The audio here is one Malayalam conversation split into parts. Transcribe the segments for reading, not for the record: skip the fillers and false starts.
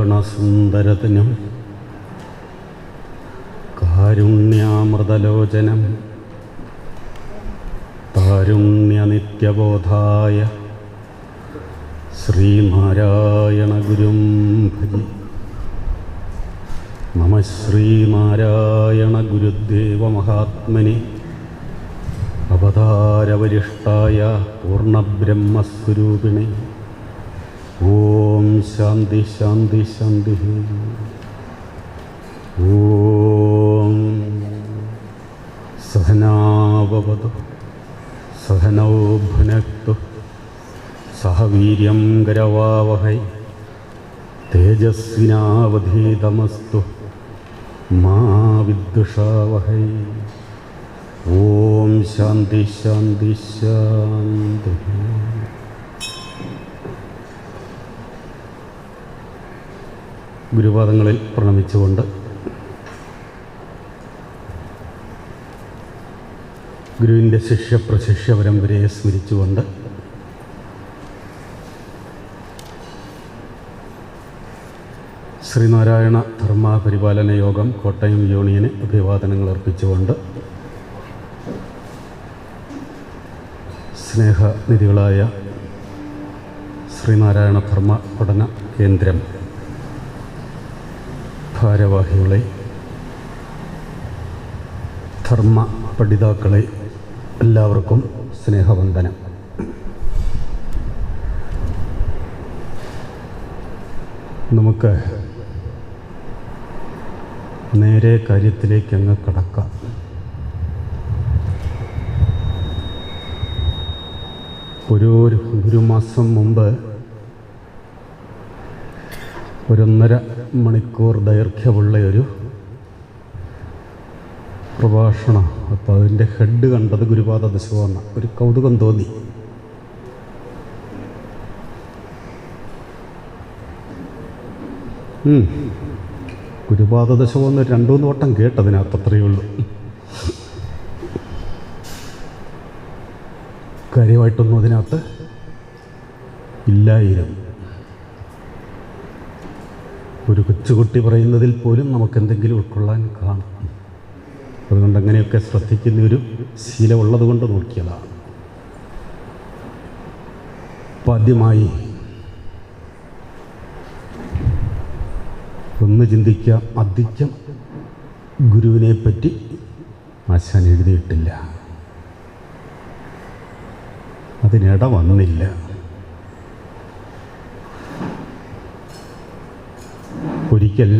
കല്യാണസുന്ദരത്തിനും കാരുണ്യാമൃതലോചനം താരുണ്യനിത്യബോധായ ശ്രീനാരായണ ഗുരും ഭജി. നമ ശ്രീനാരായണ ഗുരുദേവ മഹാത്മനി അവതാരവരിഷ്ഠായ പൂർണ്ണബ്രഹ്മസ്വരൂപിണി. ഓം ശാന്തി ശാന്തി ശാന്തി. ഓം സഹനാവവതു സഹനൗ ഭുനക്തു സഹ വീര്യം കരവാവഹൈ തേജസ്വിനാവധീതമസ്തു മാ വിദ്വിഷാവഹൈ. ഓം ശാന്തി ശാന്തി ശാന്തി. ഗുരുപാദങ്ങളിൽ പ്രണമിച്ചുകൊണ്ട് ഗുരുവിൻ്റെ ശിഷ്യപ്രശിഷ്യ പരമ്പരയെ സ്മരിച്ചുകൊണ്ട് ശ്രീനാരായണ ധർമ്മ പരിപാലന യോഗം കോട്ടയം യൂണിയന് അഭിവാദനങ്ങൾ അർപ്പിച്ചുകൊണ്ട് സ്നേഹനിധികളായ ശ്രീനാരായണ ധർമ്മ പഠന കേന്ദ്രം ഭാരവാഹികളെ, ധർമ്മ പഠിതാക്കളെ, എല്ലാവർക്കും സ്നേഹവന്ദനം. നമുക്ക് നേരെ കാര്യത്തിലേക്ക് അങ്ങ് കടക്കാം. ഒരു മാസം മുമ്പ് 1.5 മണിക്കൂർ ദൈർഘ്യമുള്ള ഒരു പ്രഭാഷണം. അപ്പോൾ അതിൻ്റെ ഹെഡ് കണ്ടത് ഗുരുപാദ ദശകമാണ്. ഒരു കൗതുകം തോന്നി. ഗുരുപാദ ദശകം 2-3 വട്ടം കേട്ടതിനകത്ത് അത്രയേ ഉള്ളൂ. കാര്യമായിട്ടൊന്നും അതിനകത്ത് ഇല്ലായിരുന്നു. ഒരു കൊച്ചുകുട്ടി പറയുന്നതിൽ പോലും നമുക്കെന്തെങ്കിലും ഉൾക്കൊള്ളാൻ കാണും. അതുകൊണ്ട് അങ്ങനെയൊക്കെ ശ്രദ്ധിക്കുന്ന ഒരു ശീലമുള്ളത് കൊണ്ട് നോക്കിയതാണ്. അപ്പം ആദ്യമായി ഒന്ന് ചിന്തിക്കാം. അധികം ഗുരുവിനെ പറ്റി ആശാൻ എഴുതിയിട്ടില്ല, അതിനിട വന്നില്ല. ഒരിക്കൽ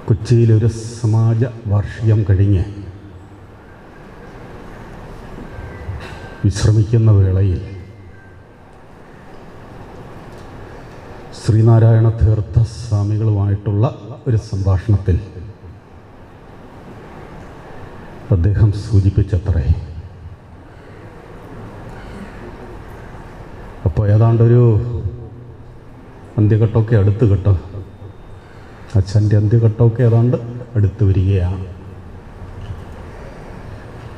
കൊച്ചിയിലൊരു സമാജ വാർഷികം കഴിഞ്ഞ് വിശ്രമിക്കുന്ന വേളയിൽ ശ്രീനാരായണ തീർത്ഥ സ്വാമികളുമായിട്ടുള്ള ഒരു സംഭാഷണത്തിൽ അദ്ദേഹം സൂചിപ്പിച്ചത്രേ. അപ്പോൾ ഏതാണ്ടൊരു അന്ത്യഘട്ടമൊക്കെ അടുത്ത് കേട്ടോ. അച്ഛൻ്റെ അന്ത്യഘട്ടമൊക്കെ ഏതാണ്ട് അടുത്ത് വരികയാണ്.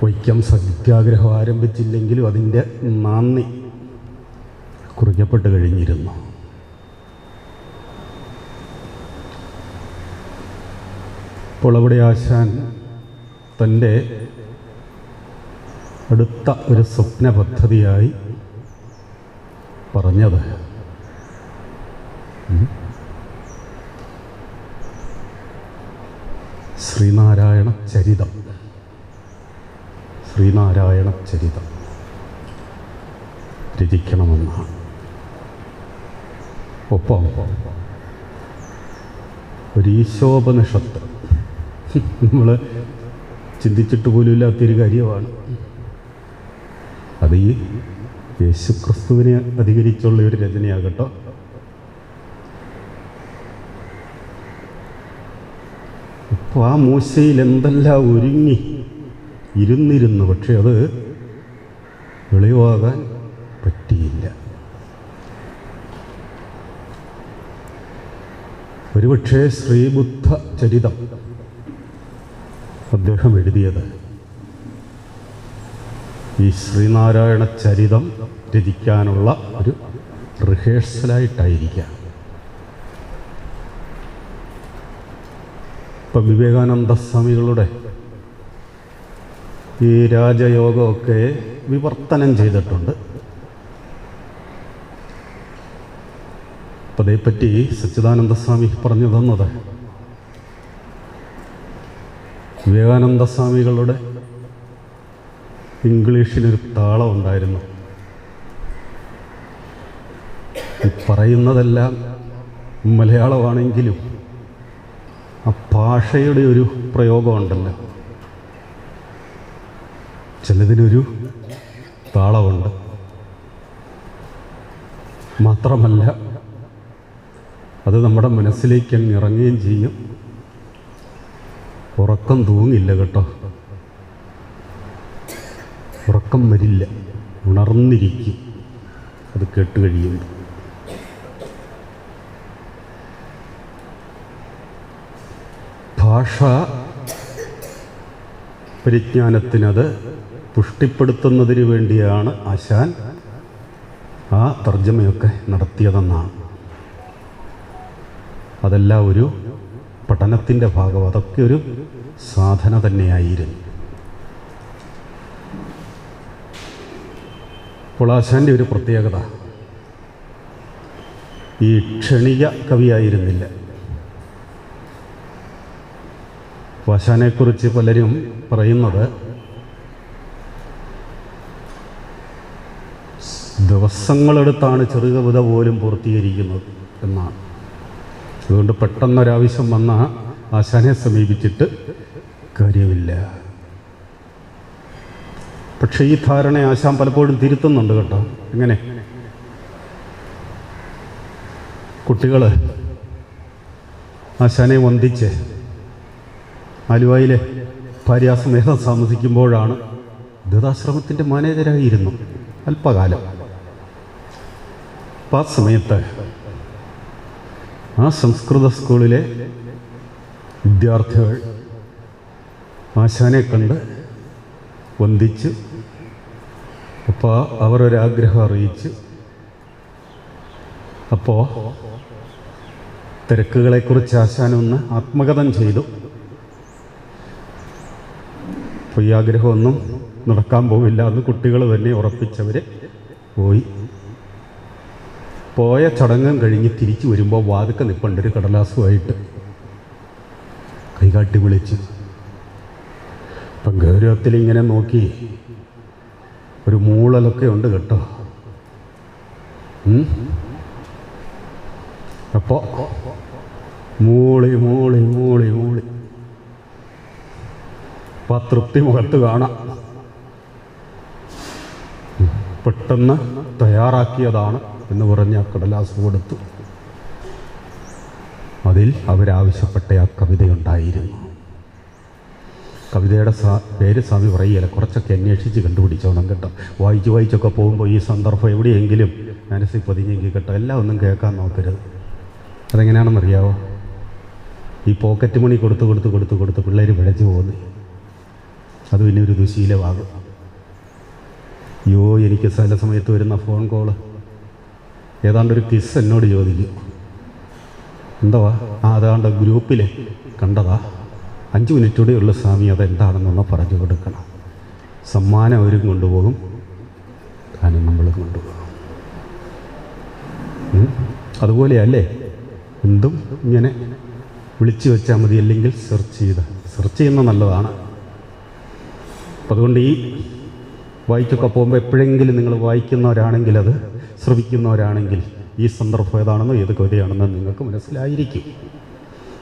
വൈക്കം സത്യാഗ്രഹം ആരംഭിച്ചില്ലെങ്കിലും അതിൻ്റെ നാന്ദി കുറിക്കപ്പെട്ട് കഴിഞ്ഞിരുന്നു. അപ്പോൾ അവിടെ ആശാൻ തൻ്റെ അടുത്ത ഒരു സ്വപ്ന പദ്ധതിയായി പറഞ്ഞത് ശ്രീനാരായണ ചരിതം രചിക്കണമെന്നാണ്. ഒപ്പം ഒരു ഈശോപനിഷത്ത്, നമ്മൾ ചിന്തിച്ചിട്ട് പോലും ഇല്ലാത്തൊരു കാര്യമാണ് അത്. ഈ യേശുക്രിസ്തുവിനെ അധികരിച്ചുള്ള ഒരു രചനയാകട്ടോ. അപ്പോൾ ആ മൂശയിൽ എന്തെല്ലാം ഒരുങ്ങി ഇരുന്നിരുന്നു, പക്ഷെ അത് വെളിവാകാൻ പറ്റിയില്ല. ഒരുപക്ഷേ ശ്രീബുദ്ധ ചരിതം അദ്ദേഹം എഴുതിയത് ഈ ശ്രീനാരായണ ചരിതം രചിക്കാനുള്ള ഒരു റിഹേഴ്സലായിട്ടായിരിക്കാം. ഇപ്പം വിവേകാനന്ദ സ്വാമികളുടെ ഈ രാജയോഗമൊക്കെ വിവർത്തനം ചെയ്തിട്ടുണ്ട്. അപ്പം അതേപ്പറ്റി സച്ചിദാനന്ദ സ്വാമി പറഞ്ഞു തന്നത്, വിവേകാനന്ദ സ്വാമികളുടെ ഇംഗ്ലീഷിനൊരു താളം ഉണ്ടായിരുന്നു. പറയുന്നതെല്ലാം മലയാളമാണെങ്കിലും ആ ഭാഷയുടെ ഒരു പ്രയോഗമുണ്ടല്ലോ, ചിലതിനൊരു താളമുണ്ട്. മാത്രമല്ല അത് നമ്മുടെ മനസ്സിലേക്ക് അങ്ങ് ഇറങ്ങുകയും ചെയ്യും. ഉറക്കം തൂങ്ങില്ല കേട്ടോ, ഉറക്കം വരില്ല, ഉണർന്നിരിക്കും അത് കേട്ട് കഴിയുമ്പോൾ. ഭാഷ പരിജ്ഞാനത്തിനത് പുഷ്ടിപ്പെടുത്തുന്നതിന് വേണ്ടിയാണ് ആശാൻ ആ തർജ്ജമയൊക്കെ നടത്തിയതെന്നാണ്. അതെല്ലാം ഒരു പഠനത്തിൻ്റെ ഭാഗം, അതൊക്കെ ഒരു സാധന തന്നെയായിരുന്നു. അപ്പോൾ ആശാൻ്റെ ഒരു പ്രത്യേകത, ഈ ക്ഷണിക കവിയായിരുന്നില്ല. ആശാനെക്കുറിച്ച് പലരും പറയുന്നത് ദിവസങ്ങളെടുത്താണ് ചെറുകവിത പോലും പൂർത്തീകരിക്കുന്നത് എന്നാണ്. അതുകൊണ്ട് പെട്ടെന്നൊരാവശ്യം വന്ന ആശാനെ സമീപിച്ചിട്ട് കാര്യമില്ല. പക്ഷേ ഈ ധാരണ ആശാൻ പലപ്പോഴും തിരുത്തുന്നുണ്ട് കേട്ടോ. എങ്ങനെ? കുട്ടികൾ ആശാനെ വന്ദിച്ച് ആലുവയിലെ ഭാര്യാസമേതം താമസിക്കുമ്പോഴാണ്, ദത്താശ്രമത്തിൻ്റെ മാനേജരായിരുന്നു അല്പകാലം. അപ്പം ആ സമയത്ത് ആ സംസ്കൃത സ്കൂളിലെ വിദ്യാർത്ഥികൾ ആശാനെ കണ്ട് വന്ദിച്ച്, അപ്പോൾ അവരൊരാഗ്രഹം അറിയിച്ച്, അപ്പോൾ തിരക്കുകളെക്കുറിച്ച് ആശാനൊന്ന് ആത്മകഥനം ചെയ്തു. അപ്പോൾ ഈ ആഗ്രഹമൊന്നും നടക്കാൻ പോവില്ല എന്ന് കുട്ടികൾ തന്നെ ഉറപ്പിച്ചവർ പോയി. പോയ ചടങ്ങും കഴിഞ്ഞ് തിരിച്ചു വരുമ്പോൾ വാതുക്ക നിൽപ്പണ്ടൊരു കടലാസുമായിട്ട് കൈകാട്ടി വിളിച്ച്. അപ്പം ഗൗരവത്തിൽ ഇങ്ങനെ നോക്കി, ഒരു മൂളലൊക്കെ ഉണ്ട് കേട്ടോ. അപ്പോൾ മൂളി മൂളി മൂളി മൂളി അപ്പം ആ തൃപ്തി മുഖത്ത് കാണാം. പെട്ടെന്ന് തയ്യാറാക്കിയതാണ് എന്ന് പറഞ്ഞ് ആ കടലാസ് കൊടുത്തു. അതിൽ അവരാവശ്യപ്പെട്ട ആ കവിതയുണ്ടായിരുന്നു. കവിതയുടെ പേര് സ്വാമി പറയുകയില്ല, കുറച്ചൊക്കെ അന്വേഷിച്ച് കണ്ടുപിടിച്ചോണം കേട്ടോ. വായിച്ചൊക്കെ പോകുമ്പോൾ ഈ സന്ദർഭം എവിടെയെങ്കിലും മനസ്സിൽ പതിഞ്ഞെങ്കിൽ കേട്ടോ, എല്ലാം ഒന്നും കേൾക്കാൻ നോക്കരുത്. അതെങ്ങനെയാണെന്നറിയാവോ? ഈ പോക്കറ്റ് മണി കൊടുത്ത് പിള്ളേർ പിഴച്ചു പോകുന്നു. അത് പിന്നെ ഒരു ദുശീലമാകും. അയ്യോ, എനിക്ക് ചില സമയത്ത് വരുന്ന ഫോൺ കോള്, ഏതാണ്ടൊരു കിസ് എന്നോട് ചോദിക്കും, എന്തുവാ? അതാണ്ട് ഗ്രൂപ്പിൽ കണ്ടതാ, 5 മിനിറ്റ് കൂടെ ഉള്ള സ്വാമി, അതെന്താണെന്നൊന്ന് പറഞ്ഞു കൊടുക്കണം. സമ്മാനം അവരും കൊണ്ടുപോകും, താനും നമ്മളും കൊണ്ടുപോകും. അതുപോലെയല്ലേ എന്തും ഇങ്ങനെ വിളിച്ചു വെച്ചാൽ മതി, അല്ലെങ്കിൽ സെർച്ച് ചെയ്യുന്ന നല്ലതാണ്. അപ്പം അതുകൊണ്ട് ഈ വായിച്ചൊക്കെ പോകുമ്പോൾ എപ്പോഴെങ്കിലും നിങ്ങൾ വായിക്കുന്നവരാണെങ്കിൽ, അത് ശ്രവിക്കുന്നവരാണെങ്കിൽ, ഈ സന്ദർഭം ഏതാണെന്നോ ഏത് കവിതയാണെന്നോ നിങ്ങൾക്ക് മനസ്സിലായിരിക്കും.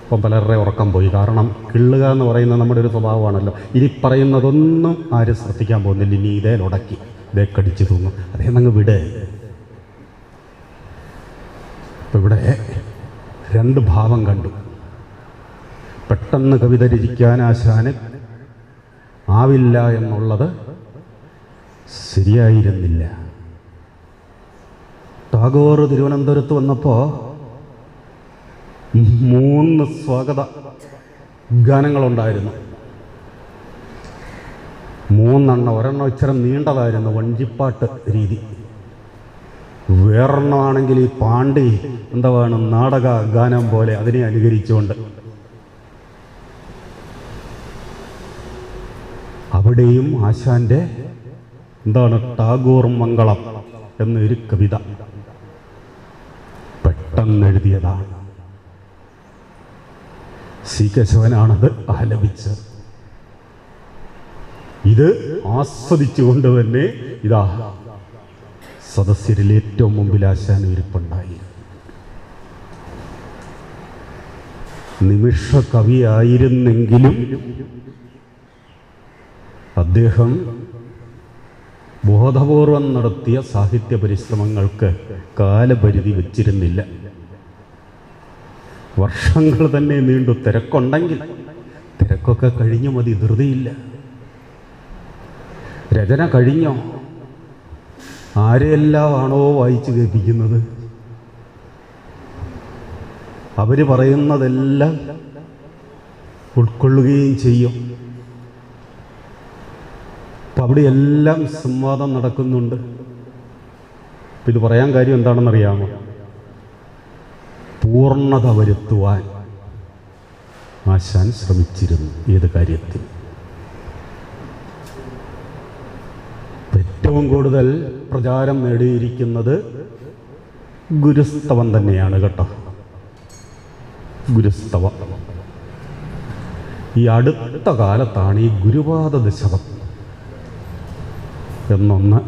അപ്പം പലരുടെ ഉറക്കം പോയി. കാരണം കിള്ളുക എന്ന് പറയുന്നത് നമ്മുടെ ഒരു സ്വഭാവമാണല്ലോ. ഇനി പറയുന്നതൊന്നും ആരും ശ്രദ്ധിക്കാൻ പോകുന്നില്ല. ഇനി ഇതേ ഉടക്കി ഇതേ കടിച്ചു തൂങ്ങും, അതേ അങ്ങ് വിട്. അപ്പം ഇവിടെ 2 ഭാവം കണ്ടു. പെട്ടെന്ന് കവിത രചിക്കാൻ ആശാന് ആവില്ല എന്നുള്ളത് ശരിയായിരുന്നില്ല. ടാഗോർ തിരുവനന്തപുരത്ത് വന്നപ്പോൾ 3 സ്വാഗത ഗാനങ്ങളുണ്ടായിരുന്നു. 3 ഒരെണ്ണം ഇച്ചിരി നീണ്ടതായിരുന്നു, വഞ്ചിപ്പാട്ട് രീതി. വേറൊന്നാണെങ്കിൽ ഈ പാണ്ടി എന്താണ് നാടക ഗാനം പോലെ അതിനെ അനുകരിച്ചുകൊണ്ട് അവിടെയും ആശാന്റെ എന്താണ് ടാഗോർ മംഗളം എന്നൊരു കവിത പെട്ടെന്ന് എഴുതിയതാണ്. സി കേശവനാണത് ആലപിച്ചത്. ഇത് ആസ്വദിച്ചുകൊണ്ട് തന്നെ ഇതാ സദസ്യരിൽ ഏറ്റവും മുമ്പിൽ ആശാൻ ഇരിപ്പുണ്ടായി. നിമിഷ കവിയായിരുന്നെങ്കിലും അദ്ദേഹം ബോധപൂർവം നടത്തിയ സാഹിത്യ പരിശ്രമങ്ങൾക്ക് കാലപരിധി വച്ചിരുന്നില്ല. വർഷങ്ങൾ തന്നെ നീണ്ടു. തിരക്കുണ്ടെങ്കിൽ തിരക്കൊക്കെ കഴിഞ്ഞു മതി, ധൃതിയില്ല. രചന കഴിഞ്ഞോ? ആരെല്ലാമാണോ വായിച്ചു കേൾപ്പിക്കുന്നത് അവർ പറയുന്നതെല്ലാം ഉൾക്കൊള്ളുകയും ചെയ്യും. അപ്പം അവിടെയെല്ലാം സംവാദം നടക്കുന്നുണ്ട്. ഇത് പറയാൻ കാര്യം എന്താണെന്നറിയാമോ? പൂർണ്ണത വരുത്തുവാൻ ആശാൻ ശ്രമിച്ചിരുന്നു. ഏത് കാര്യത്തിൽ? ഏറ്റവും കൂടുതൽ പ്രചാരം നേടിയിരിക്കുന്നത് ഗുരുസ്തവം തന്നെയാണ് കേട്ടോ. ഗുരുസ്തവം ഈ അടുത്ത കാലത്താണ് ഈ ഗുരുപാദ ദശകം എന്നൊന്ന്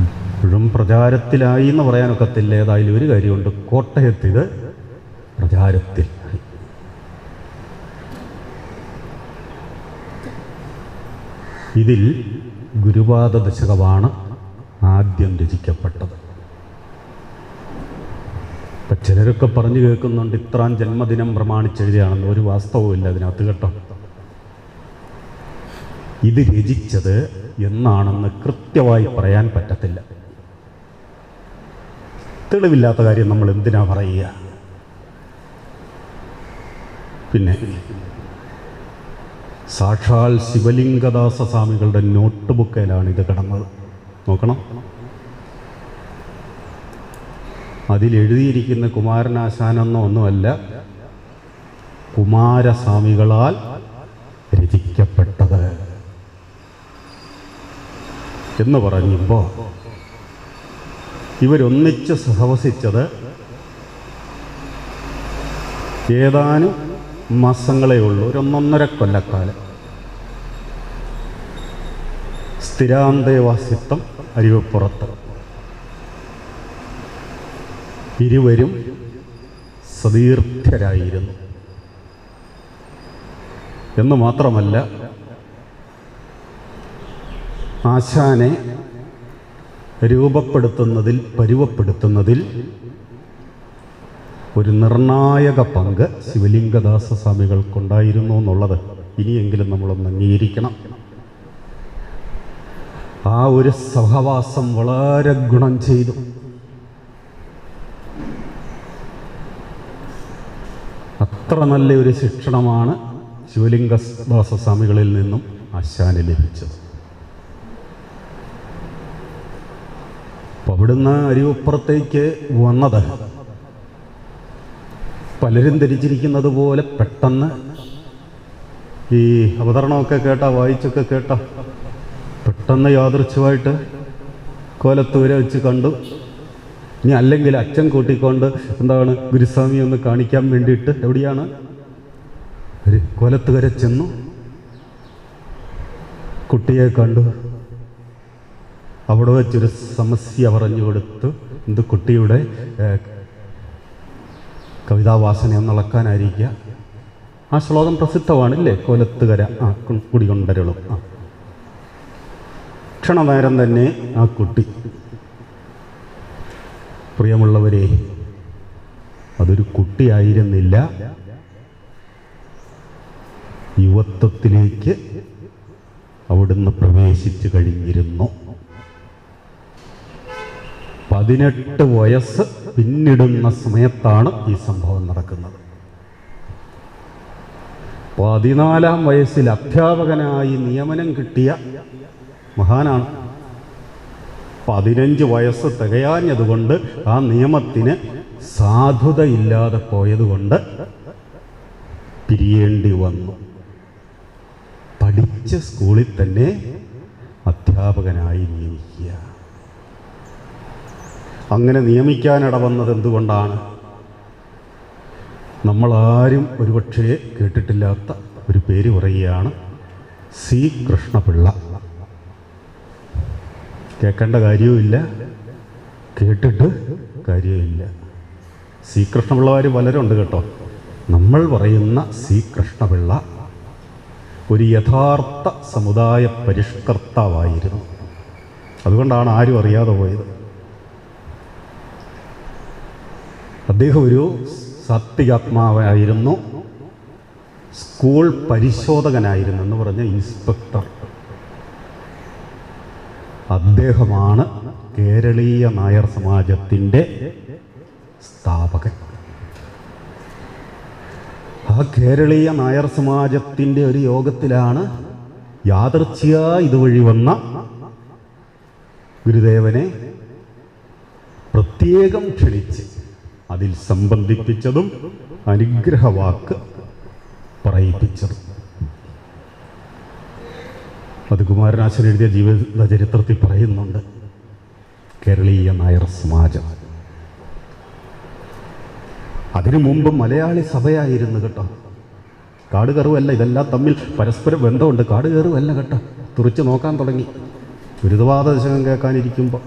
ഇപ്പോഴും പ്രചാരത്തിലായി എന്ന് പറയാനൊക്കത്തില്ല. ഏതായാലും ഒരു കാര്യമുണ്ട്, കോട്ടയത്തിത് പ്രചാരത്തിൽ. ഇതിൽ ഗുരുപാദ ദശകമാണ് ആദ്യം രചിക്കപ്പെട്ടത്. ഇപ്പം ചിലരൊക്കെ പറഞ്ഞു കേൾക്കുന്നുണ്ട് ഇത്രാം ജന്മദിനം പ്രമാണിച്ചെഴുതിയാണെന്ന്. ഒരു വാസ്തവവും ഇല്ല അതിനകത്ത് കേട്ടോ. ഇത് രചിച്ചത് എന്നാണെന്ന് കൃത്യമായി പറയാൻ പറ്റത്തില്ല. തെളിവില്ലാത്ത കാര്യം നമ്മൾ എന്തിനാ പറയുക? പിന്നെ സാക്ഷാൽ ശിവലിംഗദാസ സ്വാമികളുടെ നോട്ട് ബുക്കിലാണ് ഇത് കിടന്നത്. നോക്കണം, അതിലെഴുതിയിരിക്കുന്ന കുമാരനാശാനെന്നോ ഒന്നുമല്ല, കുമാരസ്വാമികളാൽ രചിക്കപ്പെട്ടത് എന്ന് പറയുമ്പോൾ ഇവരൊന്നിച്ച് സഹവസിച്ചത് ഏതാനും മാസങ്ങളേ ഉള്ളൂ, ഒരു 1.5 കൊല്ലക്കാലം. സ്ഥിരാന്തേവാസിത്വം അരുവിപ്പുറത്ത്. ഇരുവരും സതീർത്ഥരായിരുന്നു എന്ന് മാത്രമല്ല, ആശാനെ രൂപപ്പെടുത്തുന്നതിൽ പരുവപ്പെടുത്തുന്നതിൽ ഒരു നിർണായക പങ്ക് ശിവലിംഗദാസ സ്വാമികൾക്കുണ്ടായിരുന്നു എന്നുള്ളത് ഇനിയെങ്കിലും നമ്മളൊന്ന് അംഗീകരിക്കണം. ആ ഒരു സഹവാസം വളരെ ഗുണം ചെയ്തു. അത്ര നല്ലൊരു ശിക്ഷണമാണ് ശിവലിംഗദാസ സ്വാമികളിൽ നിന്നും ആശാന് ലഭിച്ചത്. അപ്പം അവിടുന്ന് അരുവിപ്പുറത്തേക്ക് വന്നത് പലരും ധരിച്ചിരിക്കുന്നത് പോലെ പെട്ടെന്ന് ഈ അവതരണമൊക്കെ കേട്ടാ, വായിച്ചൊക്കെ കേട്ടാ, പെട്ടെന്ന് യാദൃച്ഛമായിട്ട് കോലത്തൂരെ വെച്ച് കണ്ടു. ഇനി അല്ലെങ്കിൽ അച്ഛൻ കൂട്ടിക്കൊണ്ട് എന്താണ് ഗുരുസ്വാമി ഒന്ന് കാണിക്കാൻ വേണ്ടിയിട്ട് എവിടെയാണ് ഒരു കോലത്തുകര ചെന്നു. കുട്ടിയെ കണ്ടു. അവിടെ വെച്ചൊരു സമസ്യ പറഞ്ഞു കൊടുത്തു. എന്ത് കുട്ടിയുടെ കവിതാവാസന ഒന്നിളക്കാനായിരിക്കുക. ആ ശ്ലോകം പ്രസിദ്ധമാണില്ലേ? കോലത്തുകര കുടികൊണ്ടരുളും. ക്ഷണനേരം തന്നെ ആ കുട്ടി, പ്രിയമുള്ളവരെ, അതൊരു കുട്ടിയായിരുന്നില്ല, യുവത്വത്തിലേക്ക് അവിടുന്ന് പ്രവേശിച്ചു കഴിഞ്ഞിരുന്നു. 18 വയസ്സ് പിന്നിടുന്ന സമയത്താണ് ഈ സംഭവം നടക്കുന്നത്. 14-ാം വയസ്സിൽ അധ്യാപകനായി നിയമനം കിട്ടിയ മഹാനാണ്. 15 വയസ്സ് തികയാഞ്ഞതുകൊണ്ട് ആ നിയമത്തിന് സാധുതയില്ലാതെ പോയതുകൊണ്ട് പിരിയേണ്ടി വന്നു. പഠിച്ച സ്കൂളിൽ തന്നെ അധ്യാപകനായി നിയമിക്കുക. അങ്ങനെ നിയമിക്കാനിട വന്നത് എന്തുകൊണ്ടാണ്? നമ്മളാരും ഒരുപക്ഷേ കേട്ടിട്ടില്ലാത്ത ഒരു പേര് പറയുകയാണ്, സി കൃഷ്ണപിള്ള. കേൾക്കേണ്ട കാര്യവുമില്ല, കേട്ടിട്ട് കാര്യവുമില്ല. സി കൃഷ്ണപിള്ളമാർ പലരുണ്ട് കേട്ടോ. നമ്മൾ പറയുന്ന സി കൃഷ്ണപിള്ള ഒരു യഥാർത്ഥ സമുദായ പരിഷ്കർത്താവായിരുന്നു. അതുകൊണ്ടാണ് ആരും അറിയാതെ പോയത്. അദ്ദേഹം ഒരു സാത്വികാത്മാവായിരുന്നു, സ്കൂൾ പരിശോധകനായിരുന്നു എന്ന് പറഞ്ഞ ഇൻസ്പെക്ടർ. അദ്ദേഹമാണ് കേരളീയ നായർ സമാജത്തിൻ്റെ സ്ഥാപകൻ. ആ കേരളീയ നായർ സമാജത്തിൻ്റെ ഒരു യോഗത്തിലാണ് യാദൃച്ഛികമായി ഇതുവഴി വന്ന ഗുരുദേവനെ പ്രത്യേകം ക്ഷണിച്ച് അതിൽ സംബന്ധിപ്പിച്ചതും അനുഗ്രഹവാക്ക് പറയിപ്പിച്ചതും. അത് കുമാരനാശൻ എഴുതിയ ജീവിത ചരിത്രത്തിൽ പറയുന്നുണ്ട്. കേരളീയ നായർ സമാജം അതിനു മുമ്പ് മലയാളി സഭയായിരുന്നു കേട്ടോ. കാട് കയറുമല്ല, ഇതെല്ലാം തമ്മിൽ പരസ്പര ബന്ധമുണ്ട്. കാട് കയറുമല്ല കേട്ടോ, തുറച്ച് നോക്കാൻ തുടങ്ങി. ഗുരുത്വാദ ദശകം കേൾക്കാനിരിക്കുമ്പോൾ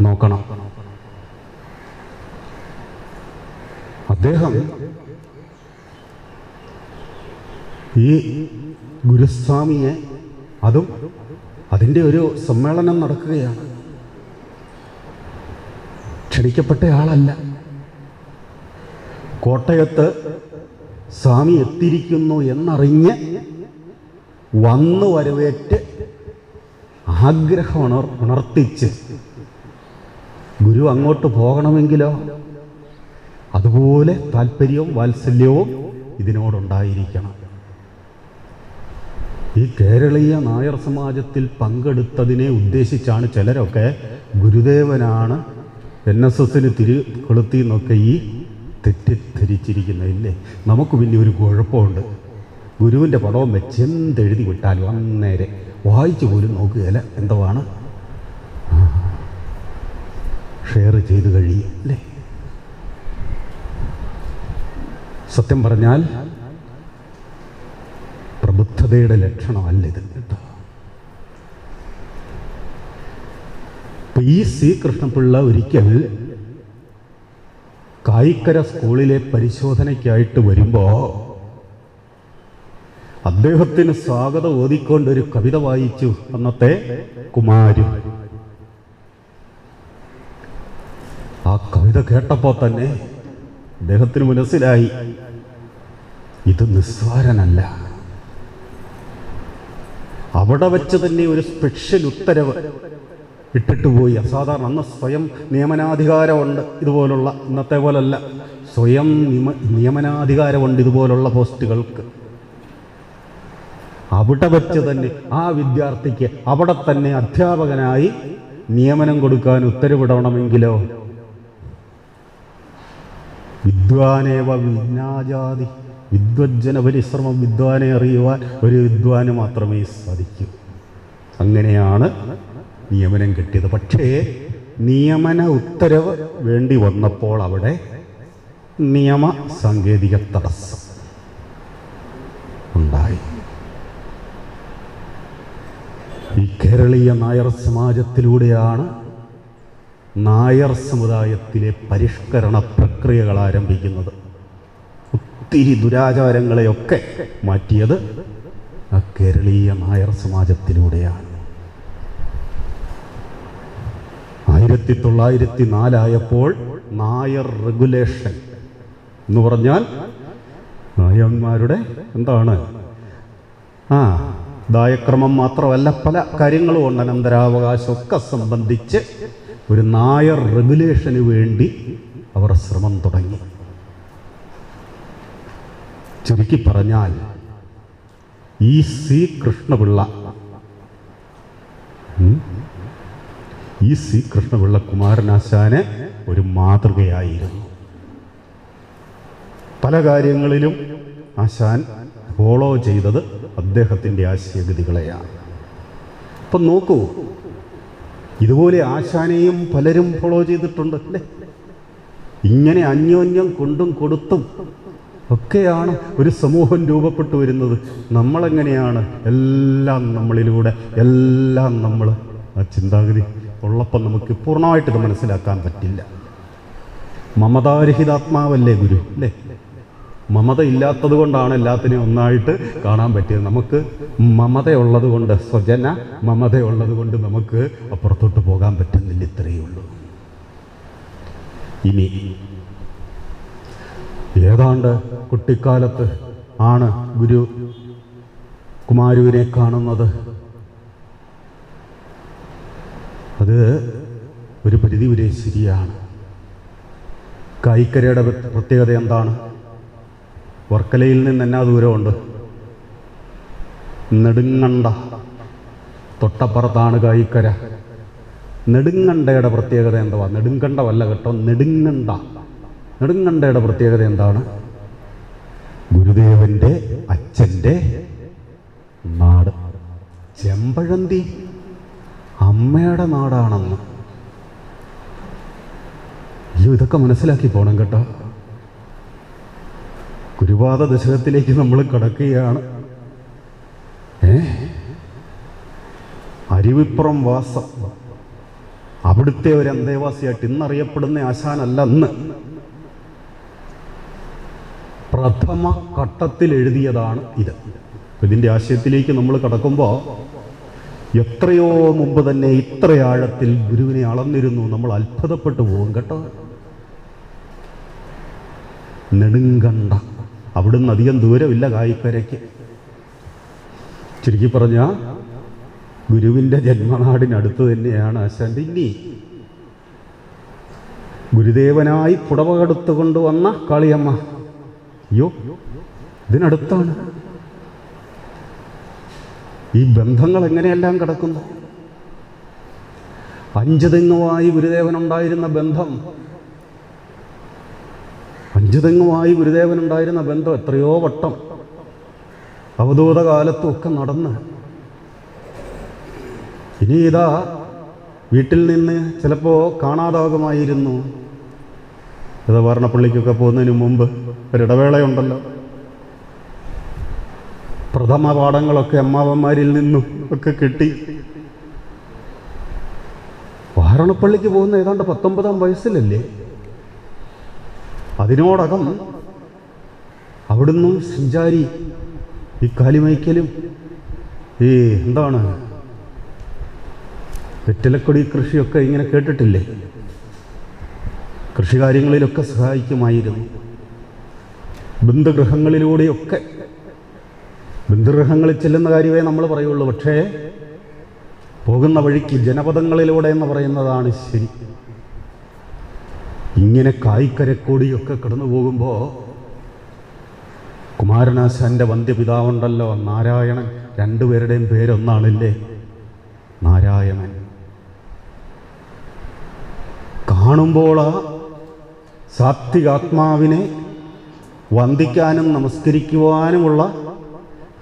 നോക്കണം. അദ്ദേഹം ഈ ഗുരുസ്വാമിയെ, അതും അതിൻ്റെ ഒരു സമ്മേളനം നടക്കുകയാണ്, ക്ഷണിക്കപ്പെട്ട ആളല്ല. കോട്ടയത്ത് സ്വാമി എത്തിയിരിക്കുന്നു എന്നറിഞ്ഞ് വന്നു വരവേറ്റ് ആഗ്രഹം ഉണർത്തിച്ച് ഗുരു അങ്ങോട്ട് പോകണമെങ്കിലോ അതുപോലെ താല്പര്യവും വാത്സല്യവും ഇതിനോടുണ്ടായിരിക്കണം. ഈ കേരളീയ നായർ സമാജത്തിൽ പങ്കെടുത്തതിനെ ഉദ്ദേശിച്ചാണ് ചിലരൊക്കെ ഗുരുദേവനാണ് NSSന് കൊളുത്തി എന്നൊക്കെ ഈ തെറ്റിദ്ധരിച്ചിരിക്കുന്നതില്ലേ. നമുക്ക് പിന്നെ ഒരു കുഴപ്പമുണ്ട്. ഗുരുവിൻ്റെ പടവും വെച്ച് എന്തെഴുതി വിട്ടാലും അന്നേരെ വായിച്ചു പോലും നോക്കുകയില്ല. എന്തുവാണ് ഷെയർ ചെയ്ത് കഴിയും അല്ലേ? സത്യം പറഞ്ഞാൽ പ്രബുദ്ധതയുടെ ലക്ഷണമല്ല ഇത് കേട്ടോ. ഇപ്പം ഈ സി കൃഷ്ണപിള്ള ഒരിക്കൽ കായിക്കര സ്കൂളിലെ പരിശോധനയ്ക്കായിട്ട് വരുമ്പോൾ അദ്ദേഹത്തിന് സ്വാഗതം ഓതിക്കൊണ്ടൊരു കവിത വായിച്ചു അന്നത്തെ കുമാരി. ആ കവിത കേട്ടപ്പോൾ തന്നെ അദ്ദേഹത്തിന് മനസ്സിലായി ഇത് നിസ്സാരനല്ല. അവിടെ വെച്ച് തന്നെ ഒരു സ്പെഷ്യൽ ഉത്തരവ് ഇട്ടിട്ട് പോയി. അസാധാരണ. അന്ന് സ്വയം നിയമനാധികാരമുണ്ട് ഇതുപോലുള്ള, ഇന്നത്തെ പോലല്ല, സ്വയം നിയമനാധികാരമുണ്ട് ഇതുപോലുള്ള പോസ്റ്റുകൾക്ക്. അവിടെ വെച്ച് തന്നെ ആ വിദ്യാർത്ഥിക്ക് അവിടെ തന്നെ അധ്യാപകനായി നിയമനം കൊടുക്കാൻ ഉത്തരവിടണമെങ്കിലോ വിദ്വാനേവ വിജ്ഞാജാതി, വിദ്വജ്ജന പരിശ്രമം, വിദ്വാനെ അറിയുവാൻ ഒരു വിദ്വാന് മാത്രമേ സാധിക്കൂ. അങ്ങനെയാണ് നിയമനം കിട്ടിയത്. പക്ഷേ നിയമന ഉത്തരവ് വേണ്ടി വന്നപ്പോൾ അവിടെ നിയമ സാങ്കേതിക തടസ്സം ഉണ്ടായി. ഈ കേരളീയ നായർ സമാജത്തിലൂടെയാണ് നായർ സമുദായത്തിലെ പരിഷ്കരണ പ്രക്രിയകൾ ആരംഭിക്കുന്നത്. ഒത്തിരി ദുരാചാരങ്ങളെയൊക്കെ മാറ്റിയത് ആ കേരളീയ നായർ സമാജത്തിലൂടെയാണ്. 1904 നായർ റെഗുലേഷൻ എന്ന് പറഞ്ഞാൽ നായന്മാരുടെ എന്താണ് ദായക്രമം മാത്രമല്ല, പല കാര്യങ്ങളും ഉണ്ട്. അനന്തരാവകാശമൊക്കെ സംബന്ധിച്ച് ഒരു നായർ റെഗുലേഷന് വേണ്ടി അവർ ശ്രമം തുടങ്ങി. ചുരുക്കി പറഞ്ഞാൽ ഈ സി കൃഷ്ണപിള്ള ഈ സി കൃഷ്ണപിള്ള കുമാരനാശാന് ഒരു മാതൃകയായിരുന്നു. പല കാര്യങ്ങളിലും ആശാൻ ഫോളോ ചെയ്തത് അദ്ദേഹത്തിൻ്റെ ആശയഗതികളെയാണ്. അപ്പം നോക്കൂ, ഇതുപോലെ ആശാനെയും പലരും ഫോളോ ചെയ്തിട്ടുണ്ട് അല്ലേ? ഇങ്ങനെ അന്യോന്യം കൊണ്ടും കൊടുത്തും ഒക്കെയാണ് ഒരു സമൂഹം രൂപപ്പെട്ടു വരുന്നത്. നമ്മളെങ്ങനെയാണ് എല്ലാം നമ്മളിലൂടെ എല്ലാം നമ്മൾ ആ ചിന്താഗതി ഉള്ളപ്പം നമുക്ക് പൂർണ്ണമായിട്ട് ഇത് മനസ്സിലാക്കാൻ പറ്റില്ല. മമതാരഹിതാത്മാവല്ലേ ഗുരു അല്ലേ? മമത ഇല്ലാത്തത് കൊണ്ടാണ് എല്ലാത്തിനെയും ഒന്നായിട്ട് കാണാൻ പറ്റിയത്. നമുക്ക് മമതയുള്ളത് കൊണ്ട്, സ്വജന മമതയുള്ളത് കൊണ്ട് നമുക്ക് അപ്പുറത്തോട്ട് പോകാൻ പറ്റുന്നില്ല. ഇത്രയേ ഉള്ളൂ. ഇനി ഏതാണ്ട് കുട്ടിക്കാലത്ത് ആണ് ഗുരു കുമാരൂരെ കാണുന്നത്. അത് ഒരു പരിധി വരെ ശരിയാണ്. കായിക്കരയുടെ പ്രത്യേകത എന്താണ്? വർക്കലയിൽ നിന്ന് എന്നാ ദൂരമുണ്ട്? നെടുങ്കണ്ട തൊട്ടപ്പുറത്താണ് കായിക്കര. നെടുങ്കണ്ടയുടെ പ്രത്യേകത എന്തുവാ? നെടുങ്കണ്ടമല്ല കേട്ടോ, നെടുങ്കണ്ട. നെടുങ്കണ്ടയുടെ പ്രത്യേകത എന്താണ്? ഗുരുദേവൻ്റെ അച്ഛൻ്റെ നാട്. ചെമ്പഴന്തി അമ്മയുടെ നാടാണെന്ന്. അയ്യോ, ഇതൊക്കെ മനസ്സിലാക്കി പോണം കേട്ടോ. ഗുരുപാദ ദശകത്തിലേക്ക് നമ്മൾ കടക്കുകയാണ്. അരുവിപ്പുറം വാസം, അവിടുത്തെ ഒരു അന്തേവാസിയായിട്ട് ഇന്നറിയപ്പെടുന്ന ആശാനല്ല. അന്ന് പ്രഥമ ഘട്ടത്തിൽ എഴുതിയതാണ് ഇത്. ഇതിൻ്റെ ആശയത്തിലേക്ക് നമ്മൾ കടക്കുമ്പോൾ എത്രയോ മുമ്പ് തന്നെ ഇത്ര ആഴത്തിൽ ഗുരുവിനെ അളന്നിരുന്നു. നമ്മൾ അത്ഭുതപ്പെട്ടു പോകും കേട്ടോ. നെടുങ്കണ്ട, അവിടുന്ന് അധികം ദൂരമില്ല കായിക്കരയ്ക്ക്. ചുരുക്കി പറഞ്ഞാൽ ഗുരുവിൻ്റെ ജന്മനാടിനടുത്ത് തന്നെയാണ് ആശാൻ്റെ. ഇനി ഗുരുദേവനായി പുടവ കടുത്തു കൊണ്ടുവന്ന കാളിയമ്മ, അയ്യോ ഇതിനടുത്താണ്. ഈ ബന്ധങ്ങൾ എങ്ങനെയെല്ലാം കിടക്കുന്നു. അഞ്ചുതെങ്ങുമായി ഗുരുദേവനുണ്ടായിരുന്ന ബന്ധം, അഞ്ചുതെങ്ങുമായി ഗുരുദേവനുണ്ടായിരുന്ന ബന്ധം എത്രയോ വട്ടം അവധൂത കാലത്തും ഒക്കെ നടന്ന്. ഇനി ഇതാ വീട്ടിൽ നിന്ന് ചിലപ്പോൾ കാണാതാകുമായിരുന്നു. ഇത് വർണ്ണപ്പള്ളിക്കൊക്കെ പോകുന്നതിന് മുമ്പ് ഒരിടവേളയുണ്ടല്ലോ. പ്രഥമ പാഠങ്ങളൊക്കെ അമ്മാവന്മാരിൽ നിന്നും ഒക്കെ കിട്ടി. വാരണപ്പള്ളിക്ക് പോകുന്ന ഏതാണ്ട് 19-ാം വയസ്സിലല്ലേ. അതിനോടകം അവിടുന്ന് സഞ്ചാരി, ഈ കാലിമൈക്കലും ഈ എന്താണ് വെറ്റിലക്കൊടി കൃഷിയൊക്കെ ഇങ്ങനെ കേട്ടിട്ടില്ലേ? കൃഷികാര്യങ്ങളിലൊക്കെ സഹായിക്കുമായിരുന്നു. ബന്ധുഗൃഹങ്ങളിലൂടെയൊക്കെ, ബന്ധുഗൃഹങ്ങളിൽ ചെല്ലുന്ന കാര്യമേ നമ്മൾ പറയുള്ളൂ. പക്ഷേ പോകുന്ന വഴിക്ക് ജനപദങ്ങളിലൂടെ എന്ന് പറയുന്നതാണ് ശരി. ഇങ്ങനെ കായിക്കരക്കോടിയൊക്കെ കടന്നു പോകുമ്പോൾ കുമാരനാശാൻ്റെ വന്ധ്യപിതാവുണ്ടല്ലോ, നാരായണൻ. രണ്ടുപേരുടെയും പേരൊന്നാണല്ലേ, നാരായണൻ. കാണുമ്പോൾ ആ സാത്വികാത്മാവിനെ വന്ദിക്കാനും നമസ്കരിക്കുവാനുമുള്ള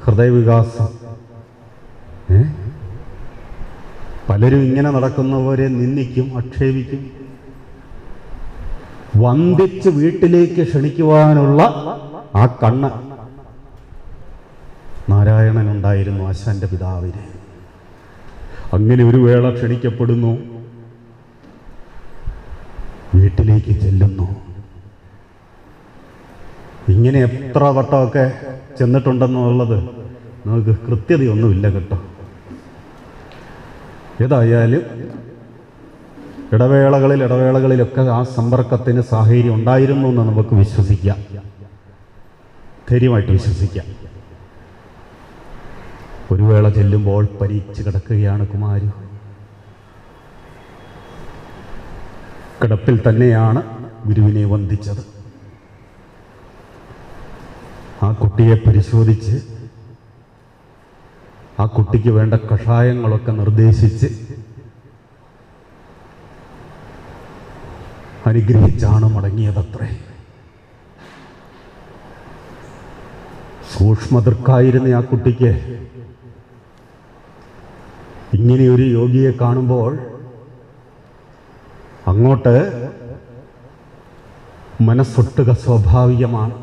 ഹൃദയവികാസം. പലരും ഇങ്ങനെ നടക്കുന്നവരെ നിന്ദിക്കും, ആക്ഷേപിക്കും. വന്ദിച്ച് വീട്ടിലേക്ക് ക്ഷണിക്കുവാനുള്ള ആ കണ്ണ് നാരായണനുണ്ടായിരുന്നു ആശാന്റെ പിതാവിന്. അങ്ങനെ ഒരു വേള ക്ഷണിക്കപ്പെടുന്നു, വീട്ടിലേക്ക് ചെല്ലുന്നു. ഇങ്ങനെ എത്ര വട്ടമൊക്കെ ചെന്നിട്ടുണ്ടെന്നുള്ളത് നമുക്ക് കൃത്യതയൊന്നുമില്ല കേട്ടോ. ഏതായാലും ഇടവേളകളിലൊക്കെ ആ സമ്പർക്കത്തിന് സാഹചര്യം ഉണ്ടായിരുന്നു എന്ന് നമുക്ക് വിശ്വസിക്കാം, ധൈര്യമായിട്ട് വിശ്വസിക്കാം. ഒരു വേള ചെല്ലുമ്പോൾ പരീച്ച് കിടക്കുകയാണ് കുമാരി. കിടപ്പിൽ തന്നെയാണ് ഗുരുവിനെ വന്ദിച്ചത്. ആ കുട്ടിയെ പരിശോധിച്ച് ആ കുട്ടിക്ക് വേണ്ട കഷായങ്ങളൊക്കെ നിർദ്ദേശിച്ച് അനുഗ്രഹിച്ചാണ് മടങ്ങിയതത്രേ. സൂക്ഷ്മദൃക്കായിരുന്ന ആ കുട്ടിക്ക് ഇങ്ങനെയൊരു യോഗിയെ കാണുമ്പോൾ അങ്ങോട്ട് മനസ്സൊട്ടുക സ്വാഭാവികമാണ്.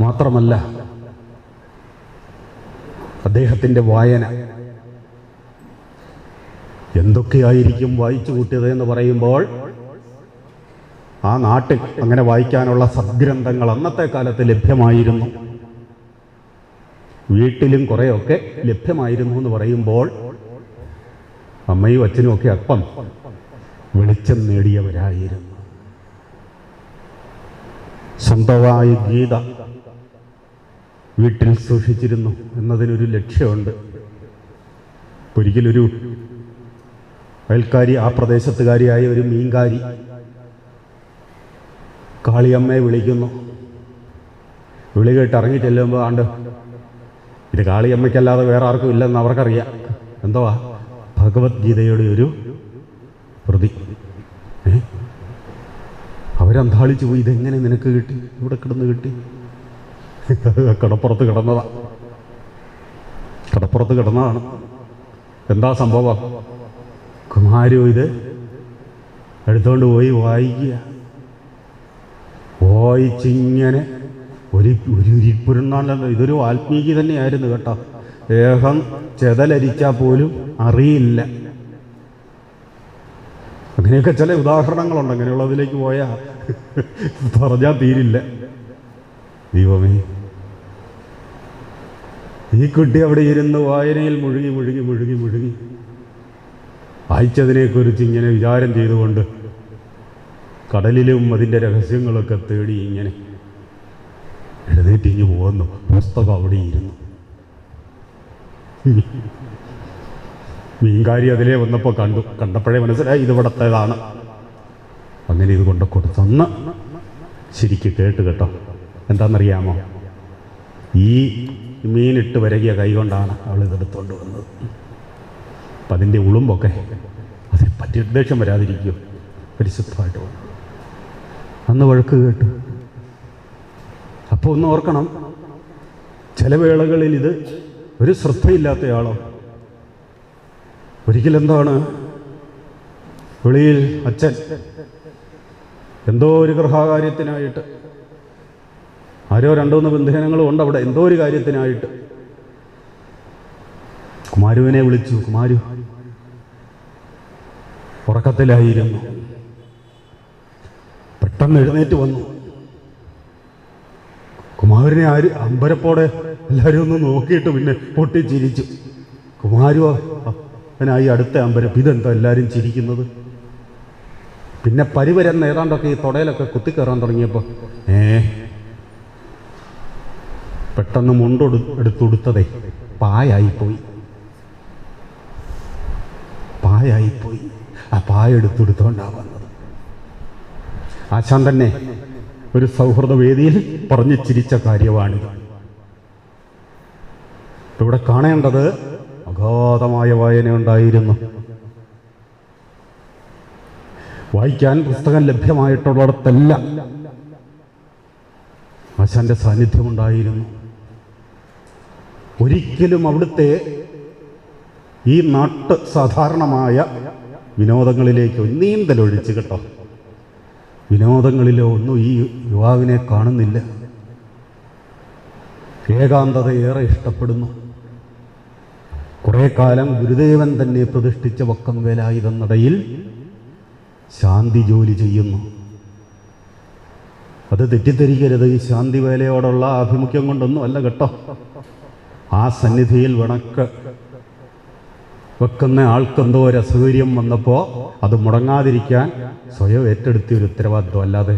മാത്രമല്ല അദ്ദേഹത്തിൻ്റെ വായന എന്തൊക്കെയായിരിക്കും വായിച്ചു കൂട്ടിയത് എന്ന് പറയുമ്പോൾ, ആ നാട്ടിൽ അങ്ങനെ വായിക്കാനുള്ള സദ്ഗ്രന്ഥങ്ങൾ അന്നത്തെ കാലത്ത് ലഭ്യമായിരുന്നു, വീട്ടിലും കുറേയൊക്കെ ലഭ്യമായിരുന്നു എന്ന് പറയുമ്പോൾ അമ്മയും അച്ഛനും ഒക്കെ അപ്പം വെളിച്ചം നേടിയവരായിരുന്നു. സ്വന്തമായി ഗീത വീട്ടിൽ സൂക്ഷിച്ചിരുന്നു എന്നതിനൊരു ലക്ഷ്യമുണ്ട്. ഒരിക്കലൊരു അയൽക്കാരി, ആ പ്രദേശത്തുകാരിയായ ഒരു മീൻകാരി കാളിയമ്മയെ വിളിക്കുന്നു. വിളി കേട്ട് ഇറങ്ങി ചെല്ലുമ്പോൾ ആണ്ട് ഇത് കാളിയമ്മയ്ക്കല്ലാതെ വേറെ ആർക്കും ഇല്ലെന്ന് അവർക്കറിയാം. എന്തുവാ? ഭഗവത്ഗീതയുടെ ഒരു പ്രതി. അവരന്താളിച്ചു പോയി. ഇതെങ്ങനെ നിനക്ക് കിട്ടി? ഇവിടെ കിടന്ന് കിട്ടി? കടപ്പുറത്ത് കിടന്നതാണ്. എന്താ സംഭവം? കുമാരു ഇത് എടുത്തോണ്ട് പോയി വായിക്കുക. വായിച്ചിങ്ങനെ ഒരു ഇരിപ്പുരുന്നാണല്ലോ. ഇതൊരു വാൽമീകി തന്നെയായിരുന്നു കേട്ടോ. ദേഹം ചെതലരിച്ചാൽ പോലും അറിയില്ല. അങ്ങനെയൊക്കെ ചില ഉദാഹരണങ്ങളുണ്ട്. അങ്ങനെയുള്ളതിലേക്ക് പോയാൽ പറഞ്ഞാൽ തീരില്ല. ദൈവമേ, ഈ കുട്ടി അവിടെ ഇരുന്ന് വായനയിൽ മുഴുകി വായിച്ചതിനെക്കുറിച്ച് ഇങ്ങനെ വിചാരം ചെയ്തുകൊണ്ട് കടലിലും അതിൻ്റെ രഹസ്യങ്ങളൊക്കെ തേടി ഇങ്ങനെ എഴുന്നേറ്റിഞ്ഞു പോകുന്നു. പുസ്തകം അവിടെ ഇരുന്നു. മീൻകാരി അതിലേ വന്നപ്പോൾ കണ്ടപ്പോഴേ മനസ്സിലായി ഇതിവിടത്തേതാണ്. അങ്ങനെ ഇത് കൊണ്ട് കൊടുത്തന്ന് ശരിക്ക് കേട്ടോ. എന്താണെന്നറിയാമോ? ഈ മീനിട്ട് വരകിയ കൈകൊണ്ടാണ് അവൾ ഇതെടുത്തുകൊണ്ട് വന്നത്. അപ്പം അതിൻ്റെ ഉളുമ്പൊക്കെ അതിൽ പറ്റി ഉദ്ദേശം വരാതിരിക്കും. പരിശുദ്ധമായിട്ട് വന്നു. അന്ന് വഴക്ക് കേട്ടു. അപ്പോൾ ഒന്ന് ഓർക്കണം, ചില വേളകളിൽ ഇത് ഒരു ശ്രദ്ധയില്ലാത്തയാളോ. ഒരിക്കലെന്താണ്, വെളിയിൽ അച്ഛൻ എന്തോ ഒരു ഗൃഹകാര്യത്തിനായിട്ട്, ആരോ രണ്ടോ ബന്ധുജനങ്ങളും ഉണ്ട് അവിടെ, എന്തോ ഒരു കാര്യത്തിനായിട്ട് കുമാരുവിനെ വിളിച്ചു. കുമാരു ഉറക്കത്തിലായിരുന്നു. പെട്ടെന്ന് എഴുന്നേറ്റ് വന്നു. കുമാരനെ ആര് അമ്പരപ്പോടെ എല്ലാവരും ഒന്ന് നോക്കിയിട്ട് പിന്നെ പൊട്ടിച്ചിരിച്ചു. കുമാരു അവനായി അടുത്ത അമ്പരം. ഇതെന്താ എല്ലാവരും ചിരിക്കുന്നത്? പിന്നെ പരിവരം ഏതാണ്ടൊക്കെ ഈ തൊടയിലൊക്കെ കുത്തിക്കയറാൻ തുടങ്ങിയപ്പോൾ പെട്ടെന്ന് എടുത്തുടുത്തതേ പായായിപ്പോയി. ആ പായ എടുത്തുടുത്തോണ്ടാണ് വന്നത്. ആശാൻ തന്നെ ഒരു സൗഹൃദ വേദിയിൽ പറഞ്ഞു ചിരിച്ച കാര്യമാണിത്. ഇവിടെ കാണേണ്ടത് അഗാധമായ വായന ഉണ്ടായിരുന്നു. വായിക്കാൻ പുസ്തകം ലഭ്യമായിട്ടുള്ളിടത്തെല്ലാം ആശാന്റെ സാന്നിധ്യമുണ്ടായിരുന്നു. ഒരിക്കലും അവിടുത്തെ ഈ നാട്ട് സാധാരണമായ വിനോദങ്ങളിലേക്ക് നീന്തലൊഴിച്ച് കേട്ടോ, വിനോദങ്ങളിലോ ഒന്നും ഈ യുവാവിനെ കാണുന്നില്ല. ഏകാന്തതയേറെ ഇഷ്ടപ്പെടുന്നു. കുറേ കാലം ഗുരുദേവൻ തന്നെ പ്രതിഷ്ഠിച്ച വക്കം വേലായുധനടയിൽ ശാന്തി ജോലി ചെയ്യുന്നു. അത് തെറ്റിദ്ധരിക്കരുത്. ഈ ശാന്തി വേലയോടുള്ള ആഭിമുഖ്യം കൊണ്ടൊന്നും അല്ല കേട്ടോ. ആ സന്നിധിയിൽ വിണക്ക് വെക്കുന്ന ആൾക്കെന്തോ ഒരു അസൗകര്യം വന്നപ്പോൾ അത് മുടങ്ങാതിരിക്കാൻ സ്വയം ഏറ്റെടുത്തിയൊരു ഉത്തരവാദിത്വം. അല്ലാതെ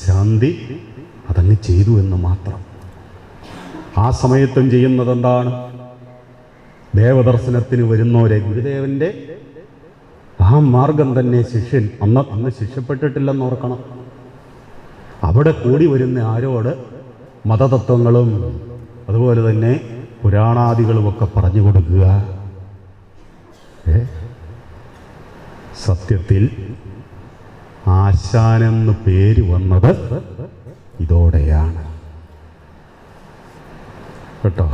ശാന്തി അതങ്ങ് ചെയ്തു എന്ന് മാത്രം. ആ സമയത്തും ചെയ്യുന്നത് എന്താണ്? ദേവദർശനത്തിന് വരുന്നവരെ ഗുരുദേവൻ്റെ ആ മാർഗം തന്നെ ശിഷ്യൻ അന്ന് ശിഷ്യപ്പെട്ടിട്ടില്ലെന്ന് ഓർക്കണം. അവിടെ കൂടി വരുന്ന ആരോട് മതതത്വങ്ങളും അതുപോലെ തന്നെ പുരാണാദികളുമൊക്കെ പറഞ്ഞു കൊടുക്കുക. സത്യത്തിൽ ആശാനെന്ന് പേര് വന്നത് ഇതോടെയാണ് കേട്ടോ.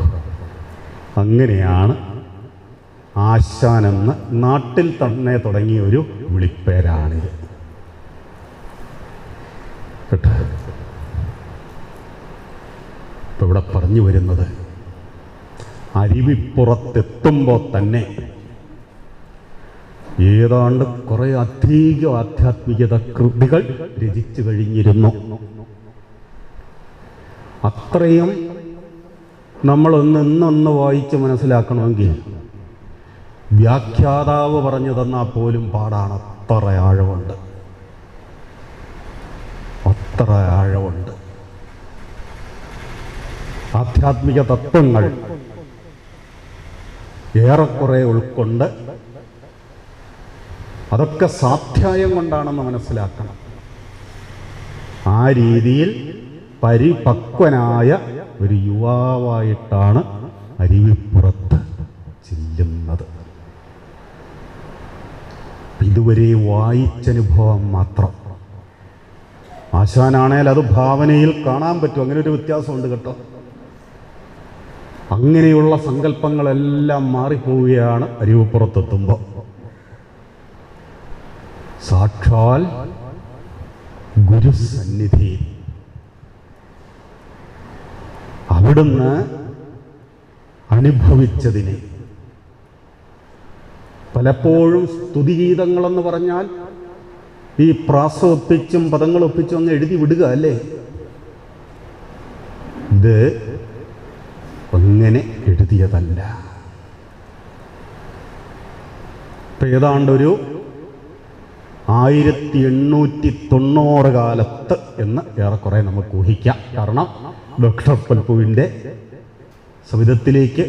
അങ്ങനെയാണ് ആശാനെന്ന് നാട്ടിൽ തന്നെ തുടങ്ങിയ ഒരു വിളിപ്പേരാണിത് കേട്ടോ. ഇപ്പം ഇവിടെ പറഞ്ഞു വരുന്നത് അരുവിപ്പുറത്തെത്തുമ്പോൾ തന്നെ ഏതാണ്ട് കുറേ അധികം ആധ്യാത്മികത കൃതികൾ രചിച്ചു കഴിഞ്ഞിരുന്നു. അത്രയും നമ്മളൊന്ന് വായിച്ച് മനസ്സിലാക്കണമെങ്കിൽ വ്യാഖ്യാതാവ് പറഞ്ഞു തന്നാൽ പോലും പാടാണ്. അത്ര ആഴമുണ്ട്, അത്ര ആഴമുണ്ട്. ആധ്യാത്മിക തത്വങ്ങൾ ഏറെക്കുറെ ഉൾക്കൊണ്ട് അതൊക്കെ സാധ്യായം കൊണ്ടാണെന്ന് മനസ്സിലാക്കണം. ആ രീതിയിൽ പരിപക്വനായ ഒരു യുവാവായിട്ടാണ് അരുവിപ്പുറത്ത് ചെല്ലുന്നത്. ഇതുവരെ വായിച്ചനുഭവം മാത്രം. ആശാനാണേൽ അത് ഭാവനയിൽ കാണാൻ പറ്റും. അങ്ങനെ ഒരു വ്യത്യാസമുണ്ട് കേട്ടോ. അങ്ങനെയുള്ള സങ്കല്പങ്ങളെല്ലാം മാറിപ്പോവുകയാണ് അരുവിപ്പുറത്തെത്തുമ്പോൾ. സാക്ഷാൽ ഗുരുസന്നിധി, അവിടുന്ന് അനുഭവിച്ചതിനെ പലപ്പോഴും സ്തുതിഗീതങ്ങളെന്ന് പറഞ്ഞാൽ ഈ പ്രാസം ഒപ്പിച്ചും പദങ്ങൾ ഒപ്പിച്ചും അങ്ങ് എഴുതി വിടുക അല്ലേ. ഇത് അങ്ങനെ എഴുതിയതല്ല. ഇപ്പം ഏതാണ്ടൊരു 1890 കാലത്ത് എന്ന് ഏറെക്കുറെ നമുക്ക് ഊഹിക്കാം. കാരണം ഡോക്ടർ പൽപ്പുവിൻ്റെ സവിധത്തിലേക്ക്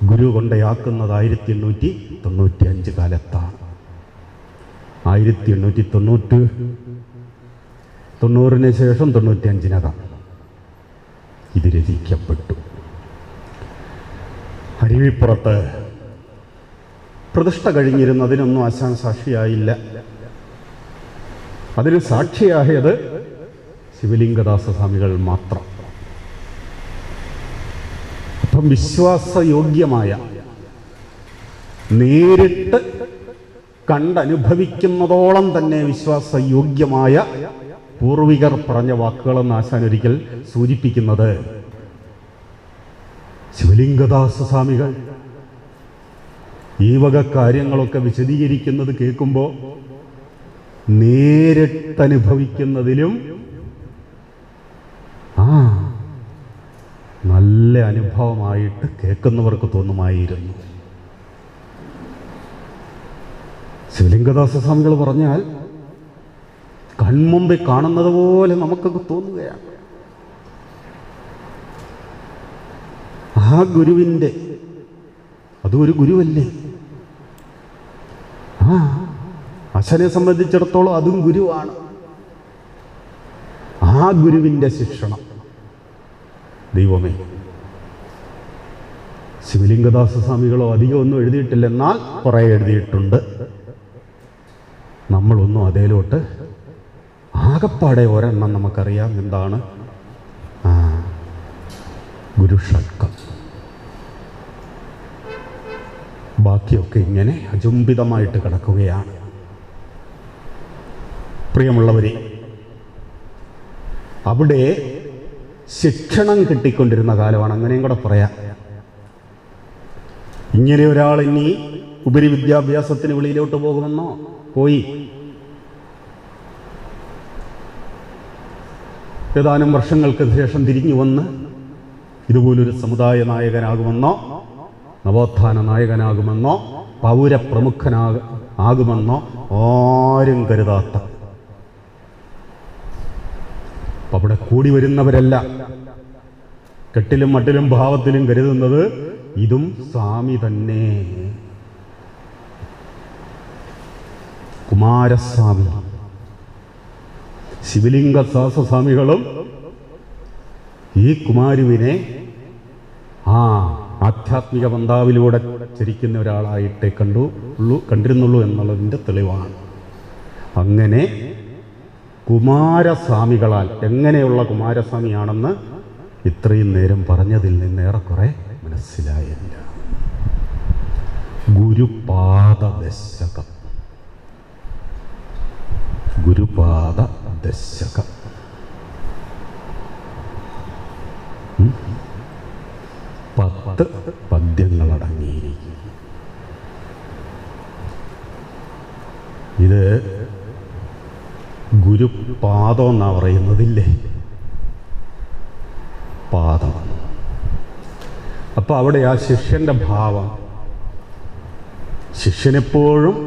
ഗുരു കൊണ്ടയാക്കുന്നത് 1895 കാലത്താണ്. 1890 ശേഷം 95 ഇത് രചിക്കപ്പെട്ടു. അരുവിപ്പുറത്ത് പ്രതിഷ്ഠ കഴിഞ്ഞിരുന്നതിനൊന്നും ആശാൻ സാക്ഷിയായില്ല. അതിന് സാക്ഷിയായത് ശിവലിംഗദാസ സ്വാമികൾ മാത്രം. അപ്പം വിശ്വാസയോഗ്യമായ, നേരിട്ട് കണ്ടനുഭവിക്കുന്നതോളം തന്നെ വിശ്വാസയോഗ്യമായ പൂർവികർ പറഞ്ഞ വാക്കുകളെന്ന് ആശാൻ ഒരിക്കൽ സൂചിപ്പിക്കുന്നത്, ശിവലിംഗദാസ സ്വാമികൾ ഈ വക കാര്യങ്ങളൊക്കെ വിശദീകരിക്കുന്നത് കേൾക്കുമ്പോൾ നേരിട്ടനുഭവിക്കുന്നതിലും നല്ല അനുഭവമായിട്ട് കേൾക്കുന്നവർക്ക് തോന്നുമായിരുന്നു. ശിവലിംഗദാസ സ്വാമികൾ പറഞ്ഞാൽ കൺമുമ്പിൽ കാണുന്നത് പോലെ നമുക്കൊക്കെ തോന്നുകയാണ്. ആ ഗുരുവിൻ്റെ, അതും ഒരു ഗുരുവല്ലേ, ആശാനെ സംബന്ധിച്ചിടത്തോളം അതും ഗുരുവാണ്. ആ ഗുരുവിൻ്റെ ശിക്ഷണം. ദൈവമേ, ശിവലിംഗദാസ സ്വാമികളോ അധികം ഒന്നും എഴുതിയിട്ടില്ല, എന്നാൽ കുറേ എഴുതിയിട്ടുണ്ട്. നമ്മളൊന്നും അതേലോട്ട് ആകപ്പാടെ ഒരെണ്ണം നമുക്കറിയാം. എന്താണ്? ഗുരുഷട്കം. ബാക്കിയൊക്കെ ഇങ്ങനെ അചുംബിതമായിട്ട് കിടക്കുകയാണ്. പ്രിയമുള്ളവരെ, അവിടെ ശിക്ഷണം കിട്ടിക്കൊണ്ടിരുന്ന കാലമാണ്. അങ്ങനെയും കൂടെ പറയാം. ഇങ്ങനെ ഒരാൾ ഇനി ഉപരിവിദ്യാഭ്യാസത്തിന് വെളിയിലോട്ട് പോകുമെന്നോ പോയി ഏതാനും വർഷങ്ങൾക്ക് ശേഷം തിരിഞ്ഞു വന്ന് ഇതുപോലൊരു സമുദായ നായകനാകുമെന്നോ നവോത്ഥാന നായകനാകുമെന്നോ പൗരപ്രമുഖനാകുമെന്നോ ആരും കരുതാത്ത, അവിടെ കൂടി വരുന്നവരല്ല കെട്ടിലും മട്ടിലും ഭാവത്തിലും കരുതുന്നത് ഇതും സ്വാമി തന്നെ. കുമാരസ്വാമി, ശിവലിംഗദാസ സ്വാമികളും ഈ കുമാരുവിനെ ആധ്യാത്മിക പന്താവിലൂടെ ചരിക്കുന്ന ഒരാളായിട്ടേ കണ്ടിരുന്നുള്ളൂ എന്നുള്ളതിൻ്റെ തെളിവാണ്. അങ്ങനെ കുമാരസ്വാമികളാൽ, എങ്ങനെയുള്ള കുമാരസ്വാമിയാണെന്ന് ഇത്രയും നേരം പറഞ്ഞതിൽ നിന്ന് ഏറെക്കുറെ മനസ്സിലായില്ല. ഗുരുപാദദശകം, ഗുരുപാദദശകം. 10 പദ്യങ്ങളടങ്ങിയിരിക്കും. ഇത് ഗുരുപാദം എന്നാ പറയുന്നതില്ലേ, പാദം. അപ്പോൾ അവിടെ ആ ശിഷ്യൻ്റെ ഭാവം, ശിഷ്യനെപ്പോഴും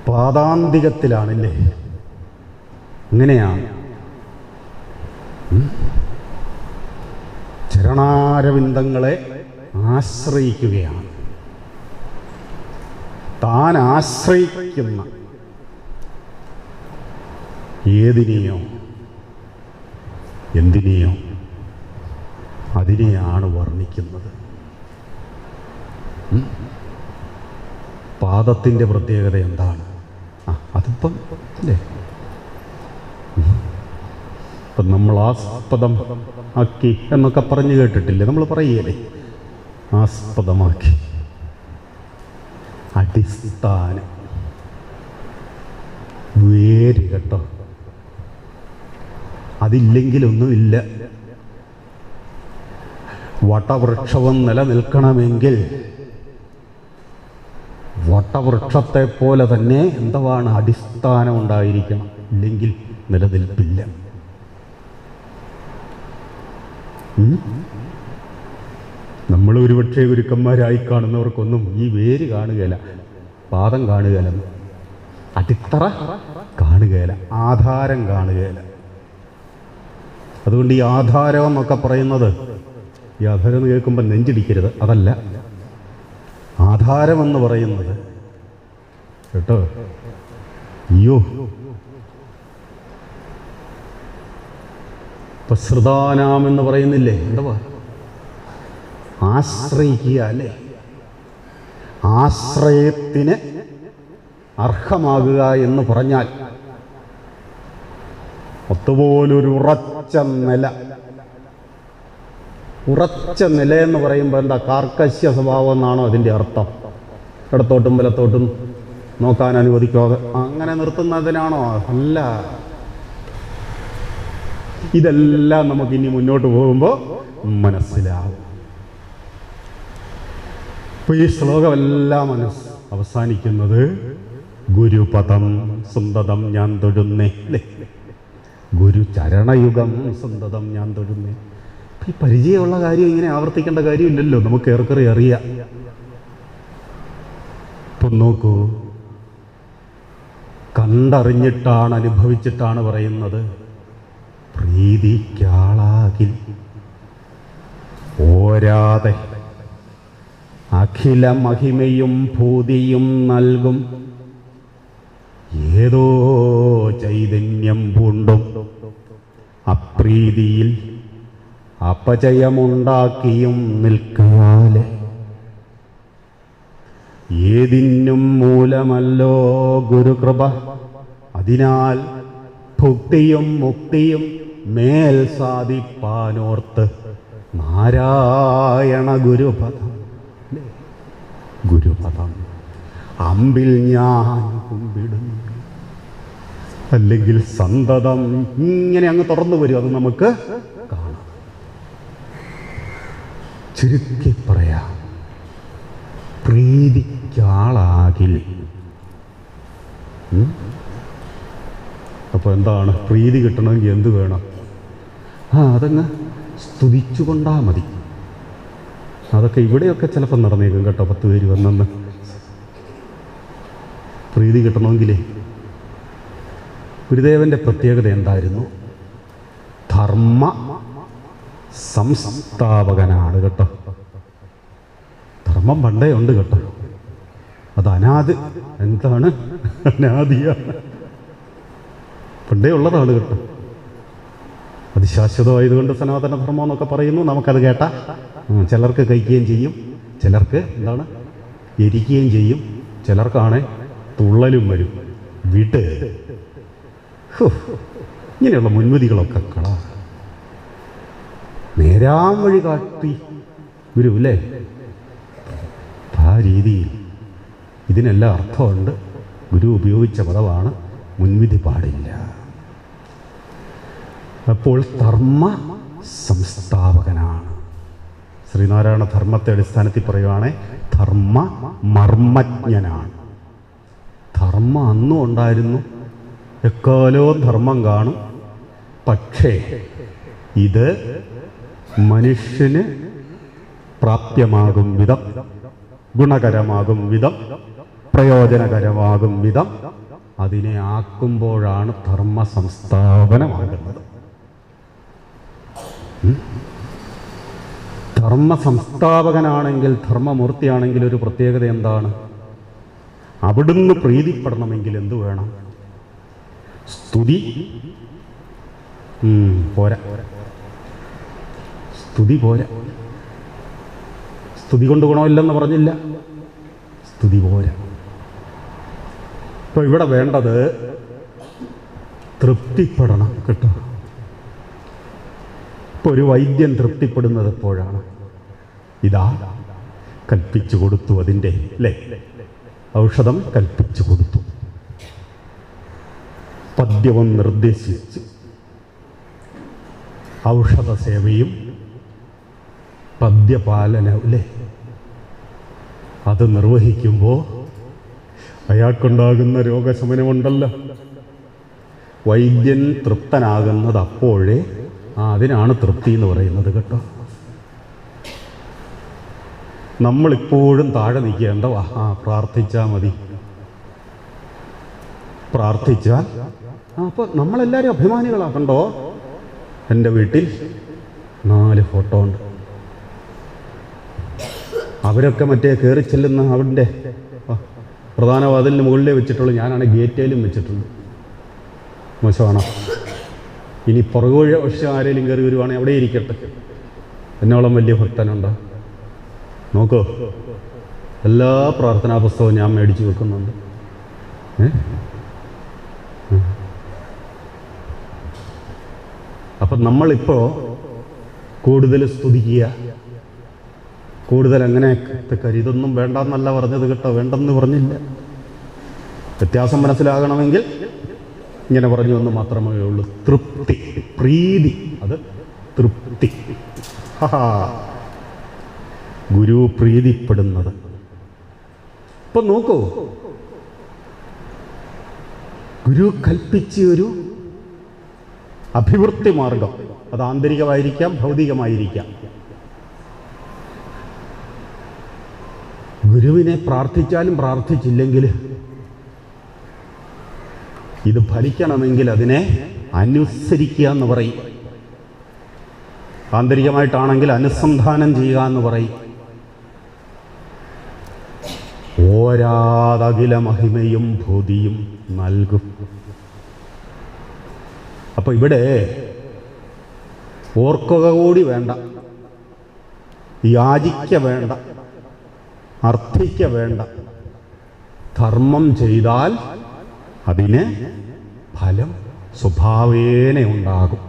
പാദാന്തികത്തിലാണില്ലേ, അങ്ങനെയാണ്. ചരണാരവിന്ദങ്ങളെ ആശ്രയിക്കുകയാണ്. താൻ ആശ്രയിക്കുന്ന ഏതിനെയോ എന്തിനെയോ അതിനെയാണ് വർണ്ണിക്കുന്നത്. പാദത്തിൻ്റെ പ്രത്യേകത എന്താണ്? അതിപ്പം അല്ലേ, ഇപ്പം നമ്മൾ ആസ്പദം ആക്കി എന്നൊക്കെ പറഞ്ഞു കേട്ടിട്ടില്ലേ, നമ്മൾ പറയല്ലേ, ആസ്പദമാക്കി. അടിസ്ഥാനം, വേര് കേട്ടോ, അതില്ലെങ്കിലൊന്നുമില്ല. വടവൃക്ഷവും നിലനിൽക്കണമെങ്കിൽ വടവൃക്ഷത്തെ പോലെ തന്നെ എന്താണ് അടിസ്ഥാനം ഉണ്ടായിരിക്കണം, ഇല്ലെങ്കിൽ നിലനിൽപ്പില്ല. നമ്മൾ ഒരുപക്ഷെ ഗുരുക്കന്മാരായി കാണുന്നവർക്കൊന്നും ഈ വേര് കാണുകയില്ല, പാദം കാണുകയില്ല, അടിത്തറ കാണുകയില്ല, ആധാരം കാണുകയില്ല. അതുകൊണ്ട് ഈ ആധാരം എന്നൊക്കെ പറയുന്നത്, ഈ ആധാരം എന്ന് കേൾക്കുമ്പോൾ നെഞ്ചിടിക്കരുത്, അതല്ല. ആധാരമെന്ന് പറയുന്നത് കേട്ടോ, അയ്യോ, ഇപ്പൊ ശ്രുതാനാം എന്ന് പറയുന്നില്ലേ, എന്താ ആശ്രയിക്കുക അല്ലേ, ആശ്രയത്തിന് അർഹമാകുക എന്ന് പറഞ്ഞാൽ അതുപോലൊരു ഉറച്ച നില. ഉറച്ച നില എന്ന് പറയുമ്പോൾ എന്താ, കാർക്കശ്യ സ്വഭാവം എന്നാണോ അതിൻ്റെ അർത്ഥം? ഇടത്തോട്ടും വലത്തോട്ടും നോക്കാൻ അനുവദിക്കാതെ അങ്ങനെ നിർത്തുന്നതിനാണോ? അല്ല. ഇതെല്ലാം നമുക്കിനി മുന്നോട്ട് പോകുമ്പോൾ മനസ്സിലാവും. ഇപ്പൊ ഈ ശ്ലോകമെല്ലാം അവസാനിക്കുന്നത് ഗുരുപദം സുന്ദതം ഞാൻ തൊഴുന്നേ, ഗുരു ചരണയുഗം സുന്ദതം ഞാൻ തൊഴുന്നേ. ഈ പരിചയമുള്ള കാര്യം ഇങ്ങനെ ആവർത്തിക്കേണ്ട കാര്യമില്ലല്ലോ, നമുക്ക് ഏറെക്കുറെ അറിയാം. ഇപ്പം നോക്കൂ, കണ്ടറിഞ്ഞിട്ടാണ്, അനുഭവിച്ചിട്ടാണ് പറയുന്നത്. പ്രീതിക്കാളാകിൽ ഓരാതെ അഖില മഹിമയും ഭൂതിയും നൽകും ഏതോ ചൈതന്യം പൂണ്ടും അപ്രീതിയിൽ അപചയമുണ്ടാക്കിയും നിൽക്കാലെ ഏതിനും മൂലമല്ലോ ഗുരുകൃപ. അതിനാൽ ഭുക്തിയും മുക്തിയും മേൽ സാധിപ്പാനോർത്ത് നാരായണ ഗുരുപദം, ഗുരുപദം അമ്പിൽ ഞാൻ കുമ്പിടുന്നു. അല്ലെങ്കിൽ സന്തതം ഇങ്ങനെ അങ്ങ് തുറന്നു വരും, അത് നമുക്ക് കാണാം. ചുരുക്കി പറയാം, പ്രീതിക്കാളാകിൽ. അപ്പോൾ എന്താണ് പ്രീതി കിട്ടണമെങ്കിൽ എന്ത് വേണം? അതങ്ങ് സ്തുതിച്ചു കൊണ്ടാ മതി. അതൊക്കെ ഇവിടെയൊക്കെ ചിലപ്പോൾ നടന്നേക്കും കേട്ടോ. 10 പേര് വന്നെന്ന് പ്രീതി കിട്ടണമെങ്കിലേ. ഗുരുദേവൻ്റെ പ്രത്യേകത എന്തായിരുന്നു? ധർമ്മ സംസ്ഥാപകനാണ് കേട്ടോ. ധർമ്മം പണ്ടേ ഉണ്ട് കേട്ടോ, അത് എന്താണ് അനാദിയാണ്, പണ്ടേ ഉള്ളതാണ് കേട്ടോ. അത് ശാശ്വതമായതുകൊണ്ട് സനാതനധർമ്മം എന്നൊക്കെ പറയുന്നു. നമുക്കത് കേട്ടാൽ ചിലർക്ക് കഴിക്കുകയും ചെയ്യും, ചിലർക്ക് എന്താണ് എരിക്കുകയും ചെയ്യും, ചിലർക്കാണ് തുള്ളലും വരും. വിട്ട് ഇങ്ങനെയുള്ള മുൻവിധികളൊക്കെ കളാ. നേരാം വഴി കാട്ടി ഗുരു അല്ലേ? ആ രീതിയിൽ ഇതിനെല്ലാം അർത്ഥമുണ്ട്. ഗുരു ഉപയോഗിച്ച പദമാണ് മുൻവിധി പാടില്ല. അപ്പോൾ ധർമ്മ സംസ്ഥാപകനാണ് ശ്രീനാരായണ. ധർമ്മത്തെ അടിസ്ഥാനത്തിൽ പറയുവാണെ ധർമ്മ മർമ്മജ്ഞനാണ്. ധർമ്മം അന്നും ഉണ്ടായിരുന്നു, എക്കാലവും ധർമ്മം കാണും. പക്ഷേ ഇത് മനുഷ്യന് പ്രാപ്യമാകും വിധം, ഗുണകരമാകും വിധം, പ്രയോജനകരമാകും വിധം അതിനെ ആക്കുമ്പോഴാണ് ധർമ്മ സംസ്ഥാപനമാകുന്നത്. ധർമ്മ സംസ്ഥാപകനാണെങ്കിൽ, ധർമ്മമൂർത്തിയാണെങ്കിൽ ഒരു പ്രത്യേകത എന്താണ്? അവിടുന്ന് പ്രീതിപ്പെടണമെങ്കിൽ എന്തു വേണം? സ്തുതി പോരാ, സ്തുതി പോരാ. സ്തുതി കൊണ്ട് ഗുണമില്ലെന്ന് പറഞ്ഞില്ല, സ്തുതി പോരാ. ഇപ്പോൾ ഇവിടെ വേണ്ടത് തൃപ്തിപ്പെടണം കേട്ടോ. ഇപ്പോൾ ഒരു വൈദ്യൻ തൃപ്തിപ്പെടുന്നത് എപ്പോഴാണ്? ഇതാ കൽപ്പിച്ചു കൊടുത്തു, അതിൻ്റെ അല്ലേ, ഔഷധം കൽപ്പിച്ചു കൊടുത്തു, പദ്യവും നിർദ്ദേശിച്ച് ഔഷധ സേവയും പദ്യപാലനവും അല്ലേ, അത് നിർവഹിക്കുമ്പോൾ അയാൾക്കുണ്ടാകുന്ന രോഗശമനമുണ്ടല്ലോ. വൈദ്യൻ തൃപ്തനാകുന്നത് അപ്പോഴേ, അതിനാണ് തൃപ്തി എന്ന് പറയുന്നത് കേട്ടോ. നമ്മളിപ്പോഴും താഴെ നിൽക്കേണ്ട, പ്രാർത്ഥിച്ചാൽ മതി, പ്രാർത്ഥിച്ചാൽ. അപ്പോൾ നമ്മളെല്ലാവരും അഭിമാനികളാക്കണ്ടോ? എൻ്റെ വീട്ടിൽ 4 ഫോട്ടോ ഉണ്ട്. അവരൊക്കെ മറ്റേ കയറി ചെല്ലുന്ന അവിടെ പ്രധാന വാതിലിന് മുകളിലേ വെച്ചിട്ടുള്ളൂ, ഞാനാണ് ഗേറ്റേലും വെച്ചിട്ടുണ്ട്. മോശമാണോ? ഇനി പുറകുവഴി പക്ഷേ ആരെങ്കിലും കയറി വരുവാണെങ്കിൽ അവിടെ ഇരിക്കട്ടെ. എന്നോളം വലിയ ഭക്തനുണ്ടോ? നോക്കൂ, എല്ലാ പ്രാർത്ഥനാ പുസ്തകവും ഞാൻ മേടിച്ച് വെക്കുന്നുണ്ട്. അപ്പം നമ്മളിപ്പോൾ കൂടുതൽ സ്തുതിക്കുക, കൂടുതൽ അങ്ങനെ ഇതൊന്നും വേണ്ടെന്നല്ല പറഞ്ഞത് കേട്ടോ, വേണ്ടെന്ന് പറഞ്ഞില്ല. വ്യത്യാസം മനസ്സിലാകണമെങ്കിൽ ഇങ്ങനെ പറഞ്ഞു എന്ന് മാത്രമേ ഉള്ളൂ. തൃപ്തി, പ്രീതി, അത് തൃപ്തി. ഗുരു പ്രീതിപ്പെടുന്നത്. ഇപ്പം നോക്കൂ, ഗുരു കൽപ്പിച്ച ഒരു അഭിവൃദ്ധി മാർഗം, അത് ആന്തരികമായിരിക്കാം, ഭൗതികമായിരിക്കാം. ഗുരുവിനെ പ്രാർത്ഥിച്ചാലും പ്രാർത്ഥിച്ചില്ലെങ്കിൽ ഇത് ഫലിക്കണമെങ്കിൽ അതിനെ അനുസരിക്കുക എന്ന് പറയും. ആന്തരികമായിട്ടാണെങ്കിൽ അനുസന്ധാനം ചെയ്യുക എന്ന് പറയും. ഓരാതകില മഹിമയും ഭൂതിയും നൽകും. അപ്പോൾ ഇവിടെ ഓർക്കുക കൂടി വേണ്ട, യാചിക്ക വേണ്ട, അർത്ഥിക്ക വേണ്ട. ധർമ്മം ചെയ്താൽ അതിന് ഫലം സ്വഭാവേന ഉണ്ടാകും.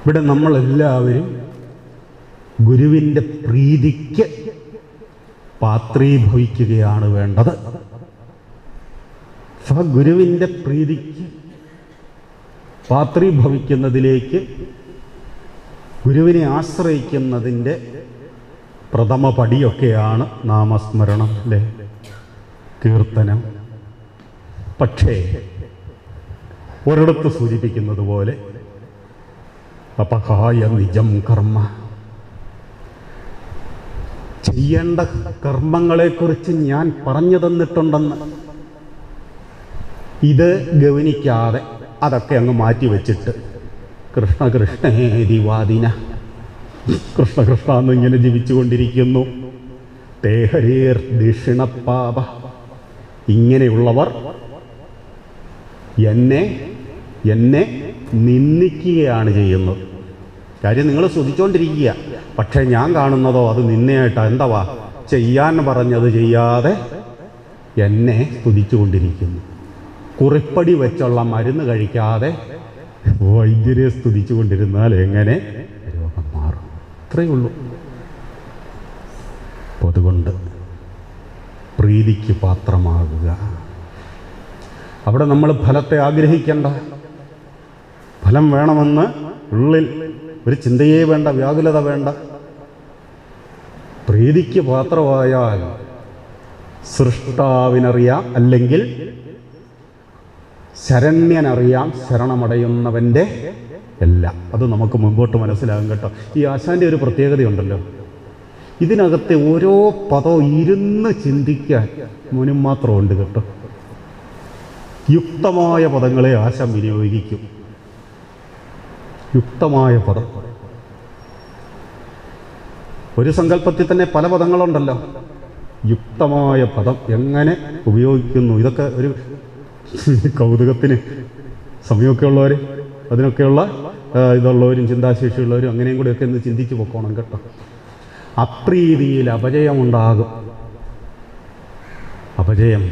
ഇവിടെ നമ്മളെല്ലാവരും ഗുരുവിൻ്റെ പ്രീതിക്ക് പാത്രീഭവിക്കുകയാണ് വേണ്ടത്. ഗുരുവിൻ്റെ പ്രീതിക്ക് പാത്രീഭവിക്കുന്നതിലേക്ക് ഗുരുവിനെ ആശ്രയിക്കുന്നതിൻ്റെ പ്രഥമ പടിയൊക്കെയാണ് നാമസ്മരണം അല്ലേ, കീർത്തനം. പക്ഷേ ഒരിടത്ത് സൂചിപ്പിക്കുന്നത് പോലെ അപഹായ നിജം കർമ്മ, ചെയ്യേണ്ട കർമ്മങ്ങളെക്കുറിച്ച് ഞാൻ പറഞ്ഞു തന്നിട്ടുണ്ടെന്ന് ഇത് ഗവനിക്കാതെ അതൊക്കെ അങ്ങ് മാറ്റി വെച്ചിട്ട് കൃഷ്ണ കൃഷ്ണേതി വാദിന, കൃഷ്ണ കൃഷ്ണ എന്നിങ്ങനെ ജീവിച്ചുകൊണ്ടിരിക്കുന്നു. തേഹരീർ ദക്ഷിണപ്പാപ, ഇങ്ങനെയുള്ളവർ എന്നെ എന്നെ നിന്ദിക്കുകയാണ് ചെയ്യുന്നത്. കാര്യം നിങ്ങൾ സ്തുതിച്ചുകൊണ്ടിരിക്കുക, പക്ഷേ ഞാൻ കാണുന്നതോ അത് നിന്നെയായിട്ടാണ്. എന്താ ചെയ്യാൻ പറഞ്ഞത് ചെയ്യാതെ എന്നെ സ്തുതിച്ചുകൊണ്ടിരിക്കുന്നു. കുറിപ്പടി വെച്ചുള്ള മരുന്ന് കഴിക്കാതെ വൈദ്യരെ സ്തുതിച്ചുകൊണ്ടിരുന്നാൽ എങ്ങനെ രോഗം മാറും? അത്രയേ ഉള്ളൂ. അപ്പോൾ അതുകൊണ്ട് പ്രീതിക്ക് പാത്രമാകുക. അവിടെ നമ്മൾ ഫലത്തെ ആഗ്രഹിക്കേണ്ട. ഫലം വേണമെന്ന് ഉള്ളിൽ ഒരു ചിന്തയേ വേണ്ട, വ്യാകുലത വേണ്ട. പ്രീതിക്ക് പാത്രമായാൽ സൃഷ്ടാവിനറിയാം, അല്ലെങ്കിൽ ശരണ്യനറിയാം, ശരണമടയുന്നവൻ്റെ എല്ലാം. അത് നമുക്ക് മുമ്പോട്ട് മനസ്സിലാകും കേട്ടോ. ഈ ആശാൻ്റെ ഒരു പ്രത്യേകതയുണ്ടല്ലോ, ഇതിനകത്തെ ഓരോ പദവും ഇരുന്ന് ചിന്തിക്കാൻ മോനും മാത്രമുണ്ട് കേട്ടോ. യുക്തമായ പദങ്ങളെ ആശാൻ വിനിയോഗിക്കും. യുക്തമായ പദം. ഒരു സങ്കല്പത്തിൽ തന്നെ പല പദങ്ങളുണ്ടല്ലോ. യുക്തമായ പദം എങ്ങനെ ഉപയോഗിക്കുന്നു, ഇതൊക്കെ ഒരു കൗതുകത്തിന് സമയമൊക്കെ ഉള്ളവർ, അതിനൊക്കെയുള്ള ഇതുള്ളവരും ചിന്താശേഷിയുള്ളവരും അങ്ങനെയും കൂടെയൊക്കെ ഒന്ന് ചിന്തിച്ച് പൊക്കോണം കേട്ടോ. അപ്രീതിയിൽ അപജയമുണ്ടാകും. അപജയം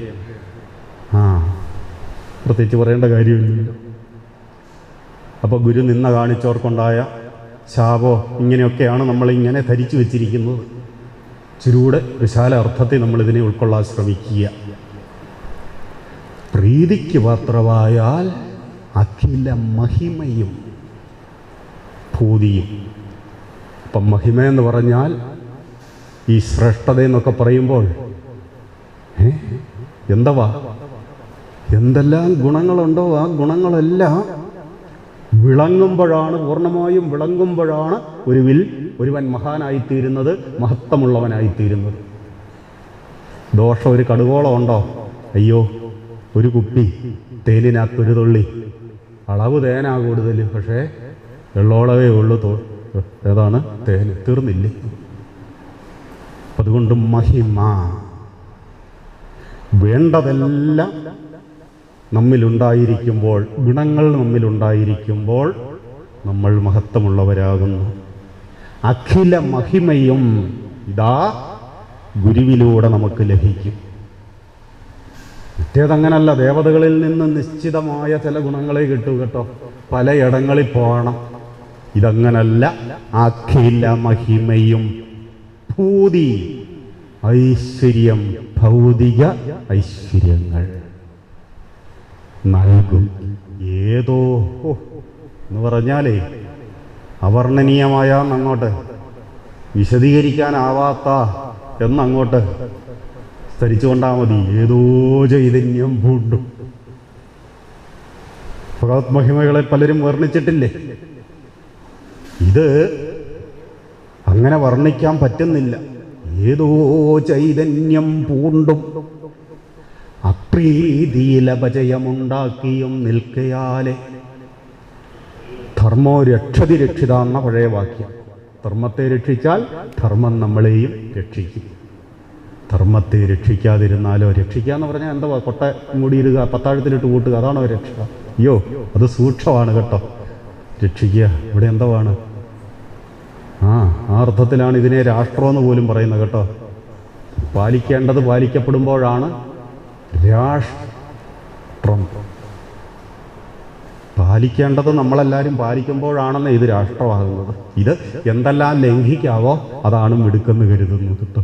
പ്രത്യേകിച്ച് പറയേണ്ട കാര്യമില്ലല്ലോ. അപ്പോൾ ഗുരു നിന്ന കാണിച്ചവർക്കുണ്ടായ ശാപോ ഇങ്ങനെയൊക്കെയാണ് നമ്മളിങ്ങനെ ധരിച്ചു വച്ചിരിക്കുന്നത്. ഇച്ചിരൂടെ വിശാല അർത്ഥത്തെ നമ്മളിതിനെ ഉൾക്കൊള്ളാൻ ശ്രമിക്കുക. പ്രീതിക്ക് പാത്രമായാൽ അഖില മഹിമയും ഭൂതിയും. അപ്പം മഹിമയെന്ന് പറഞ്ഞാൽ ഈ ശ്രേഷ്ഠതയെന്നൊക്കെ പറയുമ്പോൾ എന്തെല്ലാം ഗുണങ്ങളുണ്ടോ ആ ഗുണങ്ങളെല്ലാം വിളങ്ങുമ്പോഴാണ്, പൂർണ്ണമായും വിളങ്ങുമ്പോഴാണ് ഒരുവൻ മഹാനായിത്തീരുന്നത്, മഹത്വമുള്ളവനായിത്തീരുന്നത്. ദോഷം ഒരു കടുകോളം ഉണ്ടോ? അയ്യോ, ഒരു കുപ്പി തേനിനകത്തൊരു തുള്ളി, അളവ് തേനാ കൂടുതൽ, പക്ഷേ വെള്ളോളവേ ഉള്ളൂ. ഏതാണ് തേന്? തീർന്നില്ലേ? അതുകൊണ്ട് മഹിമ വേണ്ടതെല്ലാം നമ്മിലുണ്ടായിരിക്കുമ്പോൾ, ഗുണങ്ങൾ നമ്മിലുണ്ടായിരിക്കുമ്പോൾ നമ്മൾ മഹത്വമുള്ളവരാകുന്നു. അഖില മഹിമയും ഇതാ ഗുരുവിലൂടെ നമുക്ക് ലഭിക്കും. മറ്റേതങ്ങനല്ല. ദേവതകളിൽ നിന്ന് നിശ്ചിതമായ ചില ഗുണങ്ങളെ കിട്ടൂ കേട്ടോ, പലയിടങ്ങളിൽ പോകണം. ഇതങ്ങനല്ല. അഖില മഹിമയും ഭൂതി, ഐശ്വര്യം, ഭൗതിക ഐശ്വര്യങ്ങൾ നൽകും. ഏതോ എന്ന് പറഞ്ഞാലേ അവർണ്ണനീയമായ അങ്ങോട്ട് വിശദീകരിക്കാനാവാത്ത എന്നങ്ങോട്ട് സ്തരിച്ചുകൊണ്ടാൽ മതി. ഏതോ ചൈതന്യം പൂണ്ടും. ഭഗവത് മഹിമകളെ പലരും വർണ്ണിച്ചിട്ടില്ലേ? ഇത് അങ്ങനെ വർണ്ണിക്കാൻ പറ്റുന്നില്ല. ഏതോ ചൈതന്യം പൂണ്ടും അപ്രീതിയിലപജയമുണ്ടാക്കിയും നിൽക്കയാലെ. ധർമ്മോ രക്ഷതി രക്ഷിത എന്ന പഴയ വാക്യം. ധർമ്മത്തെ രക്ഷിച്ചാൽ ധർമ്മം നമ്മളെയും രക്ഷിക്കും. ധർമ്മത്തെ രക്ഷിക്കാതിരുന്നാലോ? രക്ഷിക്കുക എന്ന് പറഞ്ഞാൽ എന്താ? കൊട്ട മൂടിയിടുക, പത്താഴത്തിലിട്ട് കൂട്ടുക, അതാണോ രക്ഷ? അയ്യോ, അത് സൂക്ഷ്മമാണ് കേട്ടോ. രക്ഷിക്കുക ഇവിടെ എന്താണ്? ആ അർത്ഥത്തിലാണ് ഇതിനെ രാഷ്ട്രമെന്ന് പോലും പറയുന്നത് കേട്ടോ. പാലിക്കേണ്ടത് പാലിക്കപ്പെടുമ്പോഴാണ് രാഷ്ട്രം. പാലിക്കേണ്ടത് നമ്മളെല്ലാവരും പാലിക്കുമ്പോഴാണെന്ന് ഇത് രാഷ്ട്രമാകുന്നത്. ഇത് എന്തെല്ലാം ലംഘിക്കാവോ അതാണ് മിടുക്കെന്ന് കരുതുന്നു കേട്ടോ.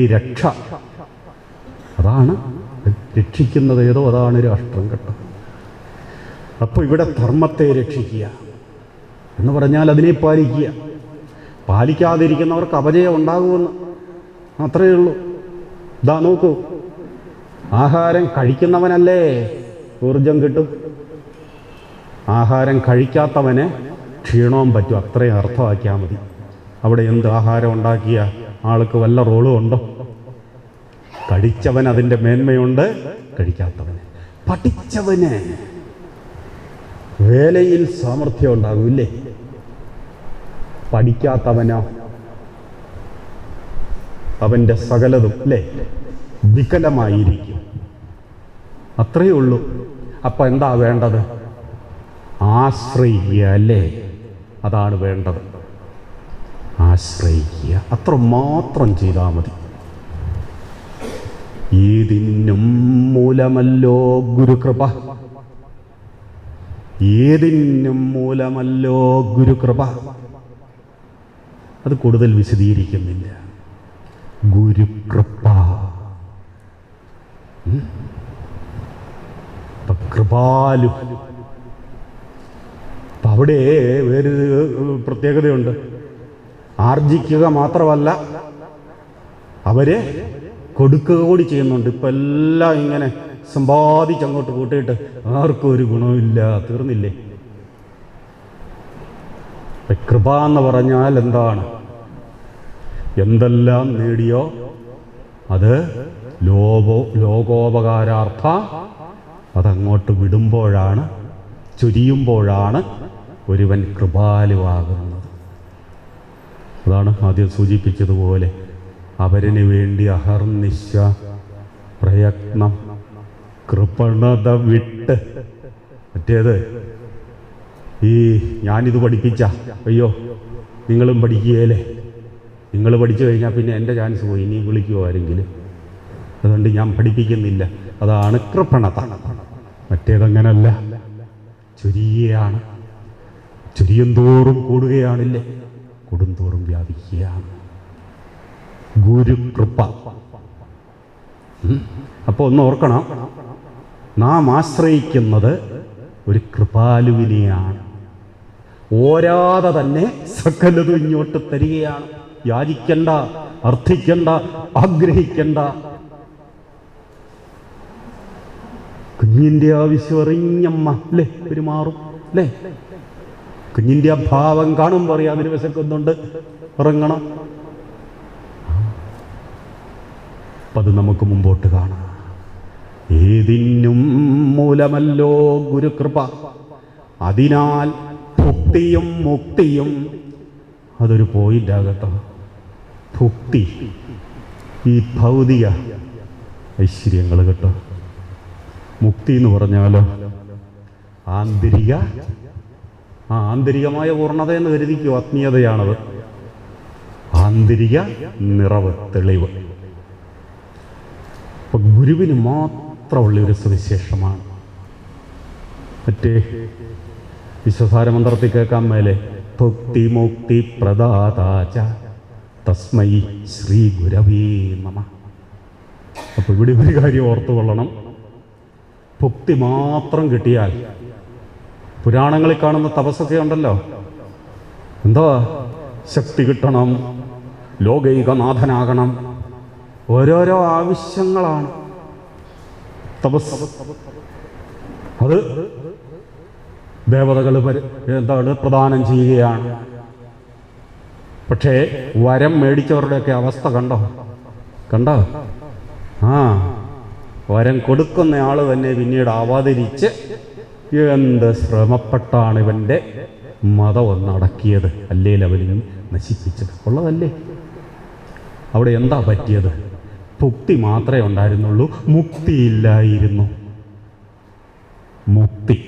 ഈ രക്ഷ, അതാണ് രക്ഷിക്കുന്നത്. ഏതോ അതാണ് രാഷ്ട്രം കേട്ടോ. അപ്പോൾ ഇവിടെ ധർമ്മത്തെ രക്ഷിക്കുക എന്ന് പറഞ്ഞാൽ അതിനെ പാലിക്കുക. പാലിക്കാതിരിക്കുന്നവർക്ക് അപജയം ഉണ്ടാകുമെന്ന് അത്രയേ ഉള്ളൂ. ഇതാ നോക്കൂ, ആഹാരം കഴിക്കുന്നവനല്ലേ ഊർജം കിട്ടും, ആഹാരം കഴിക്കാത്തവന് ക്ഷീണവും പറ്റും. അത്രയും അർത്ഥമാക്കിയാൽ മതി. അവിടെ എന്ത് ആഹാരം ഉണ്ടാക്കിയ ആൾക്ക് വല്ല റോളും ഉണ്ടോ? കഴിച്ചവൻ അതിൻ്റെ മേന്മയുണ്ട്, കഴിക്കാത്തവന്. പഠിച്ചവന് വേലയിൽ സാമർഥ്യം ഉണ്ടാകൂല്ലേ? പഠിക്കാത്തവനോ അവൻ്റെ സകലതും അല്ലേ വികലമായിരിക്കും. അത്രയേ ഉള്ളൂ. അപ്പം എന്താ വേണ്ടത്? ആശ്രയിക്കുക അല്ലേ? അതാണ് വേണ്ടത്. ആശ്രയിക്കുക, അത്ര മാത്രം ചെയ്താൽ മതി. ഏതിനും മൂലമല്ലോ ഗുരുകൃപ, ഏതിനും മൂലമല്ലോ ഗുരുകൃപ. അത് കൂടുതൽ വിശദീകരിക്കുന്നില്ല. ഗുരുകൃപ, കൃപാലു. അപ്പം അവിടെ വേറൊരു പ്രത്യേകതയുണ്ട്. ആർജിക്കുക മാത്രമല്ല, അവര് കൊടുക്കുക കൂടി ചെയ്യുന്നുണ്ട്. ഇപ്പം എല്ലാം ഇങ്ങനെ സമ്പാദിച്ചങ്ങോട്ട് കൂട്ടിയിട്ട് ആർക്കും ഒരു ഗുണമില്ല, തീർന്നില്ലേ? കൃപ എന്ന് പറഞ്ഞാൽ എന്താണ്? എന്തെല്ലാം നേടിയോ അത് ലോകോപകാരാർത്ഥ അതങ്ങോട്ട് വിടുമ്പോഴാണ്, ചൊരിയുമ്പോഴാണ് ഒരുവൻ കൃപാലുവാകുന്നത്. അതാണ് ആദ്യം സൂചിപ്പിച്ചതുപോലെ അവരിന് വേണ്ടി അഹർനിശ പ്രയത്നം, കൃപണത വിട്ട്. മറ്റേത് ഈ ഞാനിത് പഠിപ്പിച്ച, അയ്യോ നിങ്ങളും പഠിക്കുകയല്ലേ, നിങ്ങൾ പഠിച്ചു കഴിഞ്ഞാൽ പിന്നെ എൻ്റെ ചാൻസ് പോയി, ഇനി വിളിക്കുമോ ആരെങ്കിലും, അതുകൊണ്ട് ഞാൻ പഠിപ്പിക്കുന്നില്ല. അതാണ് കൃപണത. മറ്റേതങ്ങനല്ല, ചൊരിയുകയാണ്. ചൊരിയും തോറും കൂടുകയാണില്ലേ, കൂടുന്തോറും വ്യാപിക്കുകയാണ്. ഗുരുകൃപ. അപ്പോൾ ഒന്ന് ഓർക്കണം, നാം ആശ്രയിക്കുന്നത് ഒരു കൃപാലുവിനെയാണ്. ഓരാതെ തന്നെ സകലതും ഇങ്ങോട്ട് തരികയാണ്. യാചിക്കണ്ട, അർത്ഥിക്കണ്ട, ആഗ്രഹിക്കണ്ട. കുഞ്ഞിൻ്റെ ആവശ്യം അറിഞ്ഞമ്മ അല്ലേ പെരുമാറും അല്ലേ? കുഞ്ഞിൻ്റെ ആ ഭാവം കാണുമ്പോൾ അറിയാം അതിന് വിശക്കുന്നുണ്ട്, ഉറങ്ങണം. അപ്പം അത് നമുക്ക് മുമ്പോട്ട് കാണാം. ഏതിനും മൂലമല്ലോ ഗുരുകൃപ, അതിനാൽ ഭുക്തിയും മുക്തിയും. അതൊരു പോയിൻ്റാകട്ടോ. ഭുക്തി, ഈ ഭൗതിക ഐശ്വര്യങ്ങൾ കേട്ടോ. മുക്തി എന്ന് പറഞ്ഞാലോ ആന്തരികമായ പൂർണ്ണതയെന്ന് കരുതിക്കോ, ആത്മീയതയാണത്. ആന്തരിക നിറവ്, തെളിവ്. അപ്പം ഗുരുവിന് മാത്രമുള്ളൊരു സുവിശേഷമാണ്. മറ്റേ വിശ്വസാരമന്ത്രത്തിൽ കേൾക്കാൻ മേലെ ഭക്തി മുക്തി പ്രദാതാച തസ്മൈ ശ്രീ ഗുരവേ നമഃ. അപ്പോൾ ഇവിടെ ഒരു കാര്യം ഓർത്തുകൊള്ളണം. ഭക്തി മാത്രം കിട്ടിയാൽ, പുരാണങ്ങളിൽ കാണുന്ന തപസ്സൊക്കെ ഉണ്ടല്ലോ, എന്താ ശക്തി കിട്ടണം, ലോകൈകനാഥനാകണം, ഓരോരോ ആവശ്യങ്ങളാണ് തപസ്. അത് ദേവതകൾ പ്രദാനം ചെയ്യുകയാണ്. പക്ഷേ വരം മേടിച്ചവരുടെയൊക്കെ അവസ്ഥ കണ്ടോ? വരം കൊടുക്കുന്നയാൾ തന്നെ പിന്നീട് അവതരിച്ച് എന്ത് ശ്രമപ്പെട്ടാണ് ഇവൻ്റെ മതം ഒന്ന് അടക്കിയത്, അല്ലെങ്കിൽ അവനും നശിപ്പിച്ചത്. ഉള്ളതല്ലേ? അവിടെ എന്താ പറ്റിയത്? ഭുക്തി മാത്രമേ ഉണ്ടായിരുന്നുള്ളൂ, മുക്തിയില്ലായിരുന്നു. മുക്തി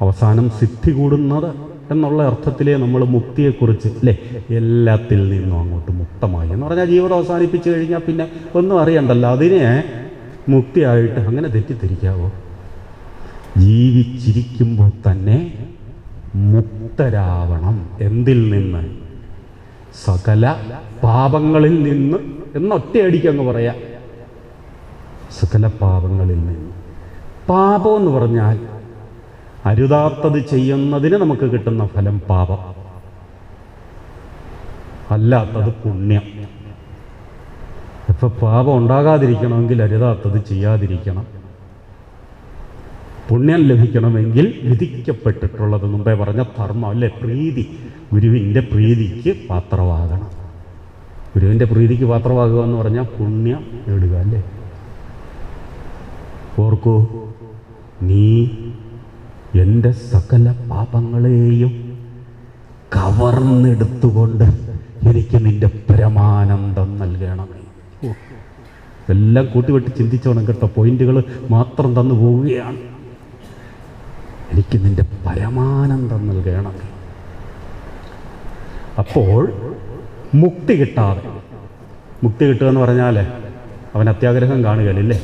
അവസാനം സിദ്ധി കൂടുന്നത് എന്നുള്ള അർത്ഥത്തിലേ നമ്മൾ മുക്തിയെക്കുറിച്ച് അല്ലേ, എല്ലാത്തിൽ നിന്നും അങ്ങോട്ട് മുക്തമായി എന്ന് പറഞ്ഞാൽ ജീവിതം അവസാനിപ്പിച്ചു കഴിഞ്ഞാൽ പിന്നെ ഒന്നും അറിയണ്ടല്ലോ. അതിനെ മുക്തിയായിട്ട് അങ്ങനെ തെറ്റിദ്ധരിക്കാവോ? ജീവിച്ചിരിക്കുമ്പോൾ തന്നെ മുക്തരാവണം. എന്തിൽ നിന്ന്? സകല പാപങ്ങളിൽ നിന്ന് എന്നൊറ്റയടിക്കങ്ങ് പറയാം. സകല പാപങ്ങളിൽ നിന്ന്. പാപം എന്ന് പറഞ്ഞാൽ അരുതാത്തത് ചെയ്യുന്നതിന് നമുക്ക് കിട്ടുന്ന ഫലം പാപം, അല്ലാത്തത് പുണ്യം. ഇപ്പം പാപം ഉണ്ടാകാതിരിക്കണമെങ്കിൽ അരുതാത്തത് ചെയ്യാതിരിക്കണം. പുണ്യം ലഭിക്കണമെങ്കിൽ വിധിക്കപ്പെട്ടിട്ടുള്ളത് മുമ്പേ പറഞ്ഞ ധർമ്മം അല്ലേ, പ്രീതി, ഗുരുവിൻ്റെ പ്രീതിക്ക് പാത്രമാകണം. ഗുരുവിൻ്റെ പ്രീതിക്ക് പാത്രമാകുക എന്ന് പറഞ്ഞാൽ പുണ്യം നേടുക അല്ലേ. ഓർക്കൂ, നീ എൻ്റെ സകല പാപങ്ങളെയും കവർന്നെടുത്തുകൊണ്ട് എനിക്ക് നിന്റെ പരമാനന്ദം നൽകണമേ. എല്ലാം കൂട്ടിവെട്ടി ചിന്തിച്ചോണം കേട്ടോ. പോയിന്റുകൾ മാത്രം തന്നു പോവുകയാണ്. എനിക്ക് നിന്റെ പരമാനന്ദം നൽകണം. അപ്പോൾ മുക്തി കിട്ടാതെ, മുക്തി കിട്ടുക എന്ന് പറഞ്ഞാൽ അവൻ അത്യാഗ്രഹം കാണുകയല്ലേ,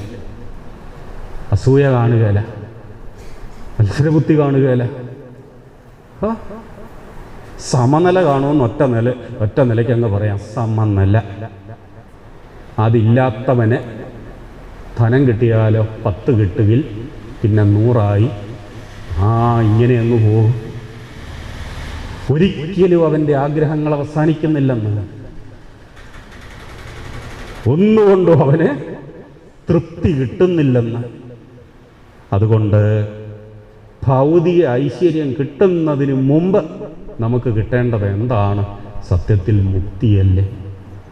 അസൂയ കാണുകയില്ല, മത്സരബുദ്ധി കാണുകയില്ല, സമനില കാണുമെന്ന് ഒറ്റ നിലയ്ക്ക് അങ്ങ് പറയാം. സമനില. അതില്ലാത്തവന് ധനം കിട്ടിയാലോ 10 കിട്ടുകിൽ പിന്നെ 100 ഇങ്ങനെ അങ്ങ് പോകും. ഒരിക്കലും അവൻ്റെ ആഗ്രഹങ്ങൾ അവസാനിക്കുന്നില്ലെന്ന്. ഒന്നുകൊണ്ടും അവന് തൃപ്തി കിട്ടുന്നില്ലെന്ന്. അതുകൊണ്ട് ഭൗതിക ഐശ്വര്യം കിട്ടുന്നതിന് മുമ്പ് നമുക്ക് കിട്ടേണ്ടത് എന്താണ്? സത്യത്തിൽ മുക്തിയല്ലേ,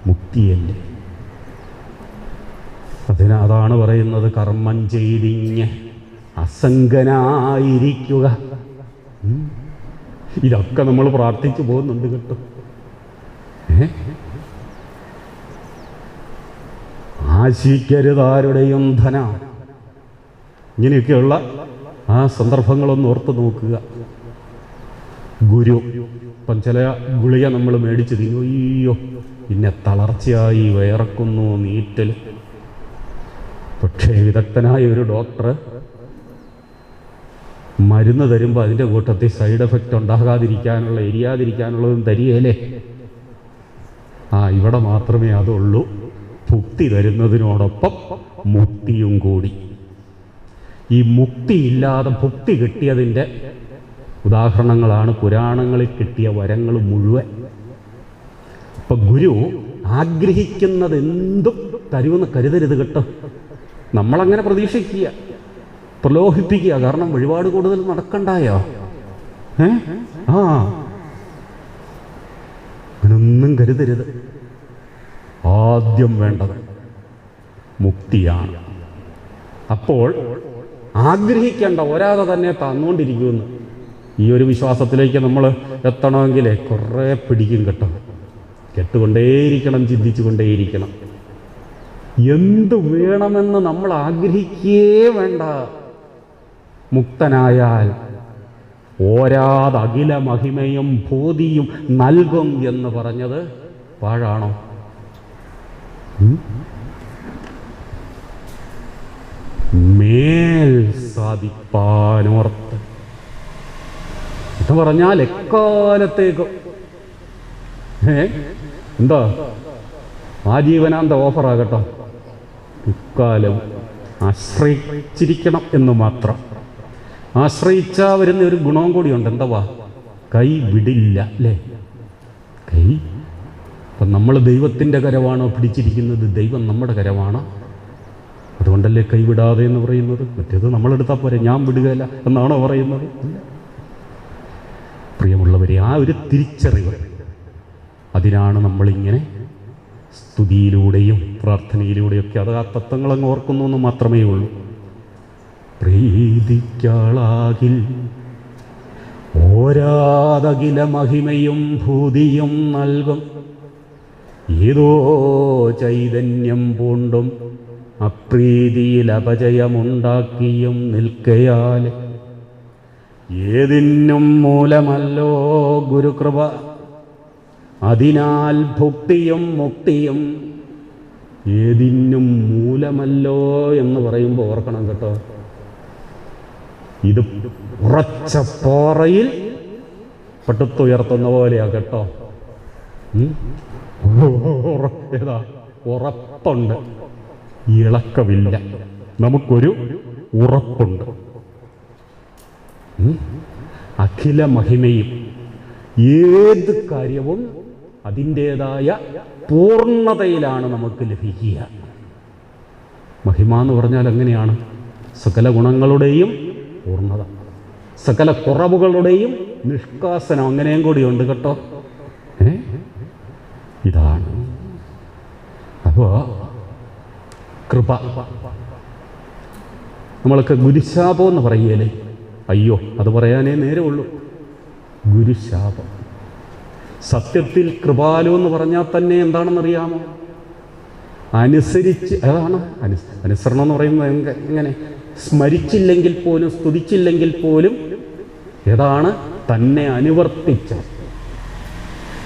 മുക്തിയല്ലേ. അതാണ് പറയുന്നത്, കർമ്മം ചെയ്തിങ്ങ് അസംഗനായിരിക്കുക. ഇതൊക്കെ നമ്മൾ പ്രാർത്ഥിച്ചു പോകുന്നുണ്ട് കേട്ടോ. ആശിക്കരുതാരുടെയും ധന. ഇങ്ങനെയൊക്കെയുള്ള ആ സന്ദർഭങ്ങളൊന്ന് ഓർത്ത് നോക്കുക. ഗുരു ഇപ്പം ചില ഗുളിക നമ്മൾ മേടിച്ച് തിന്നു, അയ്യോ പിന്നെ തളർച്ചയായി, വിയർക്കുന്നു, നീറ്റൽ. പക്ഷേ വിദഗ്ധനായ ഒരു ഡോക്ടർ മരുന്ന് തരുമ്പോൾ അതിൻ്റെ കൂട്ടത്തിൽ സൈഡ് എഫക്റ്റ് ഉണ്ടാകാതിരിക്കാനുള്ള, എരിയാതിരിക്കാനുള്ളതും തരികയല്ലേ. ഇവിടെ മാത്രമേ അതുള്ളൂ. ഭുക്തി തരുന്നതിനോടൊപ്പം മുക്തിയും കൂടി. ഈ മുക്തിയില്ലാതെ ഭുക്തി കിട്ടിയതിൻ്റെ ഉദാഹരണങ്ങളാണ് പുരാണങ്ങളിൽ കിട്ടിയ വരങ്ങൾ മുഴുവൻ. അപ്പം ഗുരു ആഗ്രഹിക്കുന്നത് എന്തും തരുമെന്ന് കരുതരുത് കേട്ടോ. നമ്മളങ്ങനെ പ്രതീക്ഷിക്കുക, പ്രലോഭിപ്പിക്കുക. കാരണം വഴിപാട് കൂടുതൽ നടക്കണ്ടായോ? അങ്ങനൊന്നും കരുതരുത്. ആദ്യം വേണ്ടത് മുക്തിയാണ്. അപ്പോൾ ആഗ്രഹിക്കേണ്ട, ഒരാതെ തന്നെ തന്നുകൊണ്ടിരിക്കുമെന്ന്. ഈ ഒരു വിശ്വാസത്തിലേക്ക് നമ്മൾ എത്തണമെങ്കിൽ കുറേ പിടിക്കും കേട്ടോ. കേട്ടുകൊണ്ടേയിരിക്കണം, ചിന്തിച്ചു കൊണ്ടേയിരിക്കണം. എന്തു വേണമെന്ന് നമ്മൾ ആഗ്രഹിക്കേ വേണ്ട. മുക്തനായാൽ ഓരാത് അഖില മഹിമയും ഭൂതിയും നൽകും എന്ന് പറഞ്ഞത് പാഴാണോ? മേൽ സാധിപ്പാനോർത്ത് എന്ന് പറഞ്ഞാൽ എക്കാലത്തേക്കും എന്താ ആജീവനാന്ത ഓഫറാകട്ടോ. ഇക്കാലം ആശ്രയിച്ചിരിക്കണം എന്ന് മാത്രം. ആശ്രയിച്ചാൽ വരുന്ന ഒരു ഗുണവും കൂടിയുണ്ട്. എന്താ? കൈ വിടില്ല അല്ലേ? കൈ അപ്പം നമ്മൾ ദൈവത്തിൻ്റെ കരമാണോ പിടിച്ചിരിക്കുന്നത്? ദൈവം നമ്മുടെ കരമാണോ? അതുകൊണ്ടല്ലേ കൈവിടാതെ എന്ന് പറയുന്നത്. മറ്റേത് നമ്മളെടുത്താൽ പോരെ, ഞാൻ വിടുകയില്ല എന്നാണോ പറയുന്നത്? പ്രിയമുള്ളവരെ, ആ ഒരു തിരിച്ചറിവ്, അതിനാണ് നമ്മളിങ്ങനെ സ്തുതിയിലൂടെയും പ്രാർത്ഥനയിലൂടെയൊക്കെ അത് ആ തത്വങ്ങളങ്ങ് ഓർക്കുന്നു എന്ന് മാത്രമേ ഉള്ളൂ. പ്രീതിക്കാളാകിൽ ഓരാതകില മഹിമയും ഭൂതിയും നൽകും. ഏതോ ചൈതന്യം പൂണ്ടും അപ്രീതിയിൽ അപജയമുണ്ടാക്കിയും നിൽക്കയാൽ ഏതിനും മൂലമല്ലോ ഗുരുകൃപ. അതിനാൽ ഭുക്തിയും മുക്തിയും ഏതിനും മൂലമല്ലോ എന്ന് പറയുമ്പോൾ ഓർക്കണം കേട്ടോ. ഇത് ഉറച്ച പാറയിൽ പട്ടുത്തുയർത്തുന്ന പോലെയാ കേട്ടോ. ഏതാ? ഉറപ്പുണ്ട്, ഇളക്കമില്ല. നമുക്കൊരു ഉറപ്പുണ്ട്. അഖില മഹിമയും ഏത് കാര്യവും അതിൻ്റേതായ പൂർണ്ണതയിലാണ് നമുക്ക് ലഭിക്കുക. മഹിമ എന്ന് പറഞ്ഞാൽ എങ്ങനെയാണ്? സകല ഗുണങ്ങളുടെയും പൂർണ്ണത, സകല കുറവുകളുടെയും നിഷ്കാസനം. അങ്ങനെയും കൂടിയുണ്ട് കേട്ടോ. ഇതാണ്. അപ്പോൾ കൃപ, നമ്മളൊക്കെ ഗുരുശാപം എന്ന് പറയല്ലേ? അയ്യോ, അത് പറയാനേ നേരമുള്ളൂ. ഗുരുശാപം. സത്യത്തിൽ കൃപാലു എന്ന് പറഞ്ഞാൽ തന്നെ എന്താണെന്നറിയാമോ? അനുസരിച്ച്, അതാണ് അനുസരണം എന്ന് പറയുന്നത്. എങ്ങനെ സ്മരിച്ചില്ലെങ്കിൽ പോലും സ്തുതിച്ചില്ലെങ്കിൽ പോലും ഏതാണ് തന്നെ അനുവർത്തിച്ച.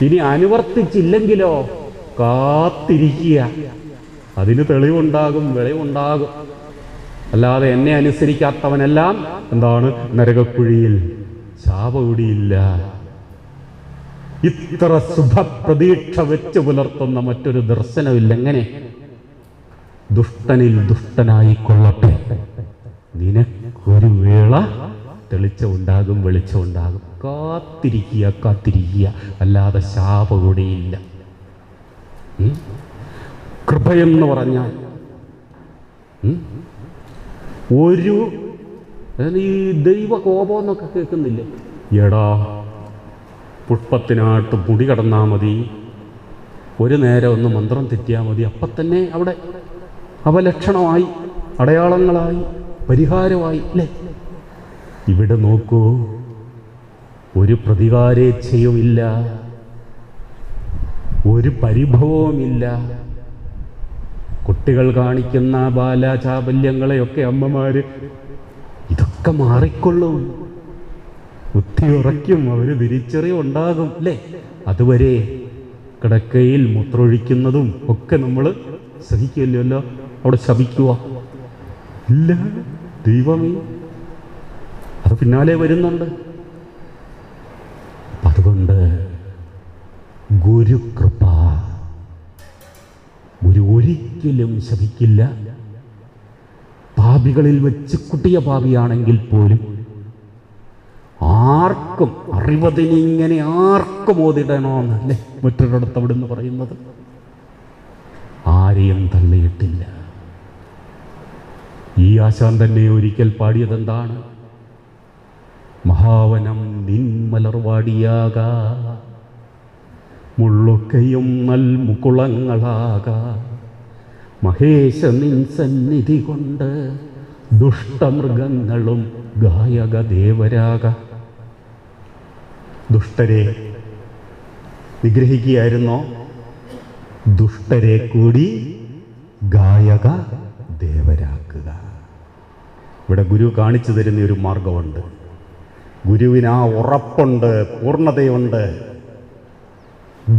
ഇനി അനുവർത്തിച്ചില്ലെങ്കിലോ കാത്തിരിക്കുക, അതിന് തെളിവുണ്ടാകും, വിളവുണ്ടാകും. അല്ലാതെ എന്നെ അനുസരിക്കാത്തവനെല്ലാം എന്താണ് നരകക്കുഴിയിൽ, ശാപവിടിയില്ല. ഇത്ര ശുഭപ്രതീക്ഷ വെച്ച് പുലർത്തുന്ന മറ്റൊരു ദർശനമില്ല. എങ്ങനെ ദുഷ്ടനിൽ ദുഷ്ടനായിക്കൊള്ളട്ടെ, നിനക്കൊരു വേള തെളിച്ചമുണ്ടാകും, വെളിച്ചമുണ്ടാകും. കാത്തിരിക്കുക, കാത്തിരിക്കുക, അല്ലാതെ ശാപവിടിയില്ല. കൃപയെന്ന് പറഞ്ഞാൽ ഒരു ഈ ദൈവകോപം എന്നൊക്കെ കേൾക്കുന്നില്ലേ? എടാ, പുഷ്പത്തിനാട്ട് മുടി കടന്നാൽ മതി, ഒരു നേരം ഒന്ന് മന്ത്രം തെറ്റിയാൽ മതി, അപ്പം തന്നെ അവിടെ അവലക്ഷണമായി, അടയാളങ്ങളായി, പരിഹാരമായി അല്ലേ? ഇവിടെ നോക്കൂ, ഒരു പ്രതികാരേച്ഛയുമില്ല, ഒരു പരിഭവവുമില്ല. കുട്ടികൾ കാണിക്കുന്ന ബാലാചാബല്യങ്ങളെയൊക്കെ അമ്മമാര് ഇതൊക്കെ മാറിക്കൊള്ളും, ബുദ്ധി ഉറയ്ക്കും, അവർ തിരിച്ചറിവുണ്ടാകും അല്ലേ? അതുവരെ കിടക്കയിൽ മൂത്രമൊഴിക്കുന്നതും ഒക്കെ നമ്മൾ സഹിക്കില്ലല്ലോ. അവിടെ ശപിക്കുക ഇല്ല, ദൈവമേ, അത് പിന്നാലെ വരുന്നുണ്ട്. അതുകൊണ്ട് ഗുരുകൃപ, ഗുരു ഒരിക്കലും ശപിക്കില്ല. പാപികളിൽ വെച്ച് കുട്ടിയ പാപിയാണെങ്കിൽ പോലും ആർക്കും അറിവതിനിങ്ങനെ ആർക്കും ഓതിടണമെന്നല്ലേ മറ്റൊരിടത്ത് അവിടുന്ന് പറയുന്നത്. ആരെയും തള്ളിയിട്ടില്ല. ഈ ആശാൻ തന്നെ ഒരിക്കൽ പാടിയതെന്താണ്? മഹാവനം നിൻമലർവാടിയാക, മുള്ളൊക്കെയും നൽമുകുളങ്ങളാക, മഹേശ നിൻ സന്നിധി കൊണ്ട് ദുഷ്ടമൃഗങ്ങളും ഗായക ദേവരാക. ദുഷ്ടരെ നിഗ്രഹിക്കുകയായിരുന്നോ? ദുഷ്ടരെ കൂടി ഗായക ദേവരാക്കുക. ഇവിടെ ഗുരു കാണിച്ചു തരുന്ന ഒരു മാർഗമുണ്ട്. ഗുരുവിന് ആ ഉറപ്പുണ്ട്, പൂർണ്ണതയുണ്ട്,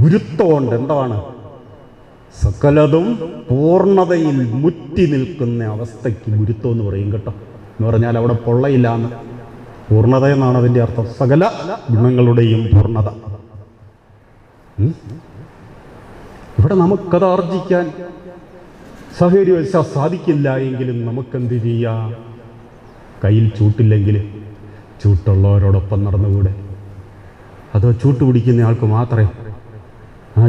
ഗുരുത്വമുണ്ട്. എന്താണ്? സകലതും പൂർണ്ണതയിൽ മുറ്റി നിൽക്കുന്ന അവസ്ഥയ്ക്ക് ഗുരുത്വം എന്ന് പറയും കേട്ടോ. എന്ന് പറഞ്ഞാൽ അവിടെ പൊള്ളയില്ലാന്ന്, പൂർണ്ണത എന്നാണ് അതിൻ്റെ അർത്ഥം. സകല ഗുണങ്ങളുടെയും പൂർണ്ണത. ഇവിടെ നമുക്കത് ആർജിക്കാൻ സാഹചര്യവശാൽ സാധിക്കില്ല എങ്കിലും നമുക്കെന്ത് ചെയ്യാം? കയ്യിൽ ചൂട്ടില്ലെങ്കിൽ ചൂട്ടുള്ളവരോടൊപ്പം നടന്നുകൂടെ? അതോ ചൂട്ട് പിടിക്കുന്ന ആൾക്ക് മാത്രമേ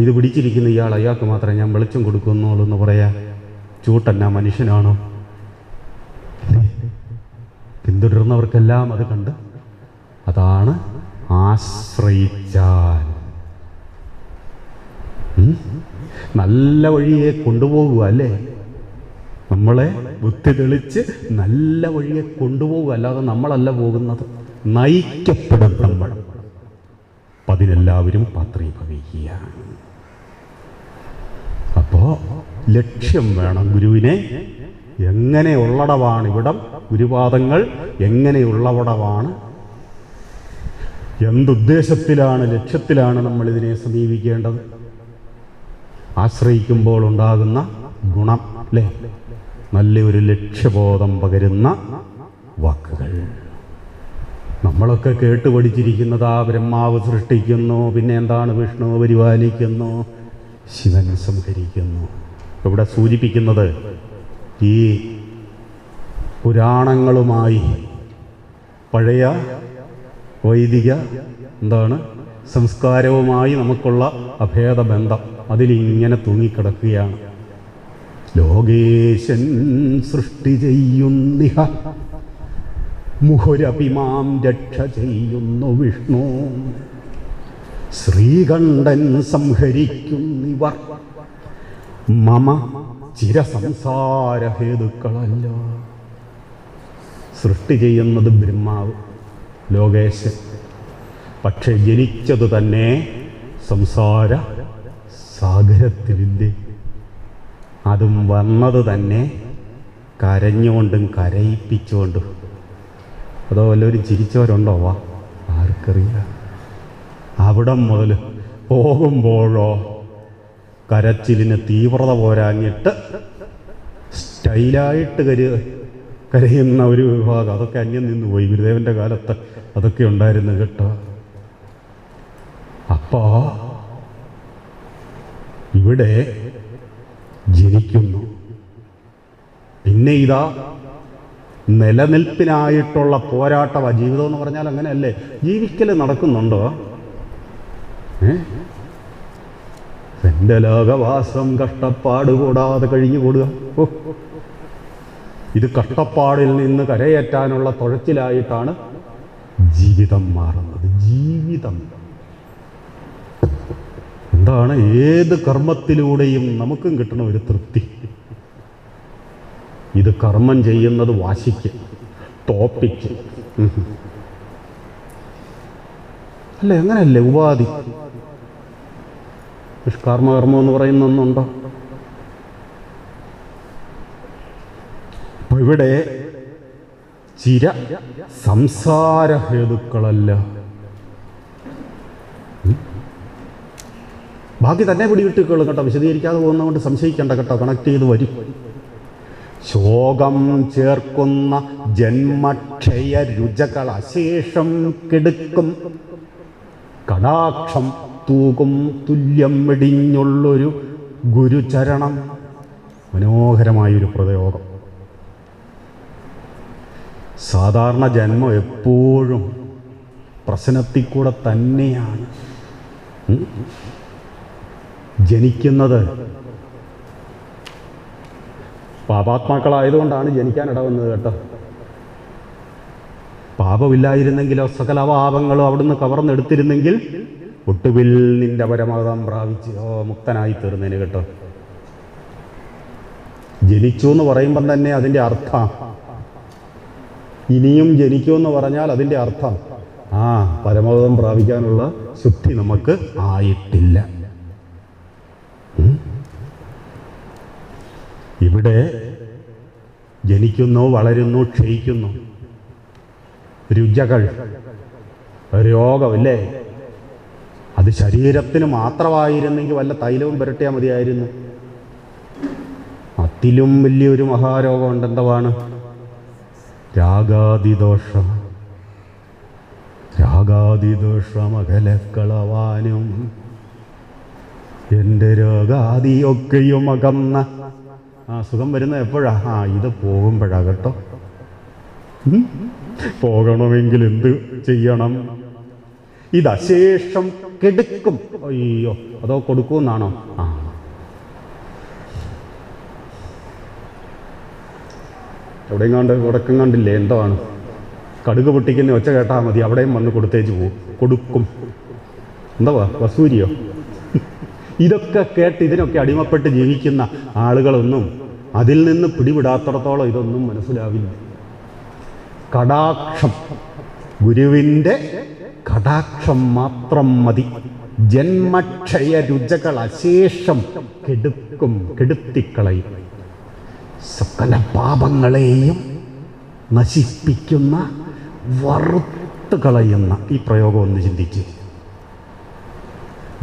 ഇത് പിടിച്ചിരിക്കുന്ന ഇയാൾ, അയാൾക്ക് മാത്രമേ ഞാൻ വെളിച്ചം കൊടുക്കുന്നുള്ളൂ എന്ന് പറയാ? ചൂട്ടെന്നാ മനുഷ്യനാണോ? പിന്തുടരുന്നവർക്കെല്ലാം അത് കണ്ട്, അതാണ് ആശ്രയിച്ചാൽ നല്ല വഴിയെ കൊണ്ടുപോകുക അല്ലേ? നമ്മളെ ബുദ്ധി തെളിച്ച് നല്ല വഴിയെ കൊണ്ടുപോകുക, അല്ലാതെ നമ്മളല്ല പോകുന്നത്, നയിക്കപ്പെടും നമ്മൾ. അപ്പം അതിനെല്ലാവരും പാത്രീഭവിക്കുകയാണ്. അപ്പോൾ ലക്ഷ്യം വേണം. ഗുരുവിനെ എങ്ങനെയുള്ളടവാണ് ഇവിടം, ഗുരുപാദങ്ങൾ എങ്ങനെയുള്ളവടവാണ്, എന്തുദ്ദേശത്തിലാണ്, ലക്ഷ്യത്തിലാണ് നമ്മളിതിനെ സമീപിക്കേണ്ടത്? ആശ്രയിക്കുമ്പോൾ ഉണ്ടാകുന്ന ഗുണം അല്ലേ? നല്ലൊരു ലക്ഷ്യബോധം പകരുന്ന വാക്കുകൾ. നമ്മളൊക്കെ കേട്ട് പഠിച്ചിരിക്കുന്നത് ആ ബ്രഹ്മാവ് സൃഷ്ടിക്കുന്നു, പിന്നെ എന്താണ് വിഷ്ണു പരിപാലിക്കുന്നു, ശിവൻ സംഹരിക്കുന്നു. ഇവിടെ സൂചിപ്പിക്കുന്നത് ഈ പുരാണങ്ങളുമായി പഴയ വൈദിക സംസ്കാരവുമായി നമുക്കുള്ള അഭേദബന്ധം അതിലിങ്ങനെ തൂങ്ങിക്കിടക്കുകയാണ്. ലോകേശൻ സൃഷ്ടി ചെയ്യുന്നിഹ, മുഹുരഭിമാം രക്ഷ ചെയ്യുന്നു വിഷ്ണു, ശ്രീകണ്ഠൻ സംഹരിക്കുന്നിവർ മമ ചിരസംസാര ഹേതുക്കളല്ല. സൃഷ്ടി ചെയ്യുന്നത് ബ്രഹ്മാവ്, ലോകേശൻ. പക്ഷെ ജനിച്ചത് തന്നെ സംസാര സാഗരത്തിലില്ലേ? അതും വന്നത് തന്നെ കരഞ്ഞുകൊണ്ടും കരയിപ്പിച്ചുകൊണ്ടും. അതോ വല്ലവരും ചിരിച്ചവരുണ്ടോ? ആർക്കറിയാം. അവിടം മുതൽ പോകുമ്പോഴോ കരച്ചിലിന് തീവ്രത പോരാഞ്ഞിട്ട് സ്റ്റൈലായിട്ട് കരയുന്ന ഒരു വിഭാഗം. അതൊക്കെ അന്യം നിന്ന് പോയി. ഗുരുദേവൻ്റെ കാലത്ത് അതൊക്കെ ഉണ്ടായിരുന്നു കേട്ടോ. അപ്പോ ഇവിടെ ജനിക്കുന്നു. പിന്നെ ഇതാ നിലനിൽപ്പിനായിട്ടുള്ള പോരാട്ടമാണ് ജീവിതം എന്ന് പറഞ്ഞാൽ. അങ്ങനെയല്ലേ ജീവിക്കൽ നടക്കുന്നുണ്ടോ? എൻ്റെ ലോകവാസം കഷ്ടപ്പാട് കൂടാതെ കഴിഞ്ഞു കൂടുക. ഇത് കഷ്ടപ്പാടിൽ നിന്ന് കരയേറ്റാനുള്ള തുഴച്ചിലായിട്ടാണ് ജീവിതം മാറുന്നത്. ജീവിതം എന്താണ്? ഏത് കർമ്മത്തിലൂടെയും നമുക്കും കിട്ടണ ഒരു തൃപ്തി. ഇത് കർമ്മം ചെയ്യുന്നത് വാശിക്ക്, തോപ്പിക്ക് അല്ലേ? അങ്ങനെയല്ലേ ഉപാധി. നിഷ്കാർമ്മകർമ്മം എന്ന് പറയുന്ന ഒന്നുണ്ടോ? അപ്പൊ ഇവിടെ ചിര സംസാരഹേതുക്കളല്ല. ബാക്കി തന്നെ പിടിവിട്ടുകളും കേട്ടോ. വിശദീകരിക്കാതെ പോകുന്നതുകൊണ്ട് സംശയിക്കേണ്ട കേട്ടോ. കണക്ട് ചെയ്ത് വരും. ശോകം ചേർക്കുന്ന ജന്മക്ഷയ രുചകൾ അശേഷം കെടുക്കും. കടാക്ഷം തൂകും തുല്യം വെടിഞ്ഞുള്ളൊരു ഗുരുചരണം. മനോഹരമായൊരു പ്രയോഗം. സാധാരണ ജന്മം എപ്പോഴും പ്രശ്നത്തിൽ കൂടെ തന്നെയാണ് ജനിക്കുന്നത്. പാപാത്മാക്കളായതുകൊണ്ടാണ് ജനിക്കാനിടവന്നത് കേട്ടോ. പാപമില്ലായിരുന്നെങ്കിലോ സകല പാപങ്ങളും അവിടുന്ന് കവർന്നെടുത്തിരുന്നെങ്കിൽ ഒട്ടുവിൽ നിന്റെ പരമപദം പ്രാപിച്ച് മുക്തനായി തീർന്നേന് കേട്ടോ. ജനിച്ചു എന്ന് പറയുമ്പം തന്നെ അതിൻ്റെ അർത്ഥം, ഇനിയും ജനിക്കുമെന്ന് പറഞ്ഞാൽ അതിൻ്റെ അർത്ഥം പരമപദം പ്രാപിക്കാനുള്ള ശുദ്ധി നമുക്ക് ആയിട്ടില്ല. ഇവിടെ ജനിക്കുന്നു, വളരുന്നു, ക്ഷയിക്കുന്നു. രുചകൾ, രോഗമല്ലേ? അത് ശരീരത്തിന് മാത്രമായിരുന്നെങ്കിൽ വല്ല തൈലവും പുരട്ടിയാൽ മതിയായിരുന്നു. അതിലും വലിയൊരു മഹാരോഗമുണ്ട്. എന്താണ്? രാഗാദിദോഷം. രാഗാദിദോഷമകലക്കളവാനും എൻ്റെ രോഗാദിയൊക്കെയും അകന്ന. സുഖം വരുന്നത് എപ്പോഴാ? ഇത് പോകുമ്പോഴാ കേട്ടോ. പോകണമെങ്കിൽ എന്ത് ചെയ്യണം? ഇത് അശേഷം കെടുക്കും. അയ്യോ, അതോ കൊടുക്കുമെന്നാണോ? എവിടെയും ഉടക്കം കണ്ടില്ലേ? എന്താണ്? കടുക് പൊട്ടിക്കുന്ന ഒച്ച കേട്ടാൽ മതി, അവിടെയും വന്ന് കൊടുത്തേച്ച് പോകും. കൊടുക്കും. എന്തുവാ? വസൂരിയോ? ഇതൊക്കെ കേട്ട് ഇതിനൊക്കെ അടിമപ്പെട്ട് ജീവിക്കുന്ന ആളുകളൊന്നും അതിൽ നിന്ന് പിടിവിടാത്തിടത്തോളം ഇതൊന്നും മനസ്സിലാവില്ല. കടാക്ഷം, ഗുരുവിൻ്റെ കടാക്ഷം മാത്രം മതി. ജന്മക്ഷയ രുചകൾ അശേഷം കെടുക്കും, കെടുത്തിക്കളയും. സകല പാപങ്ങളെയും നശിപ്പിക്കുന്ന, വറുത്ത് കളയുന്ന. ഈ പ്രയോഗം ഒന്ന് ചിന്തിച്ച്.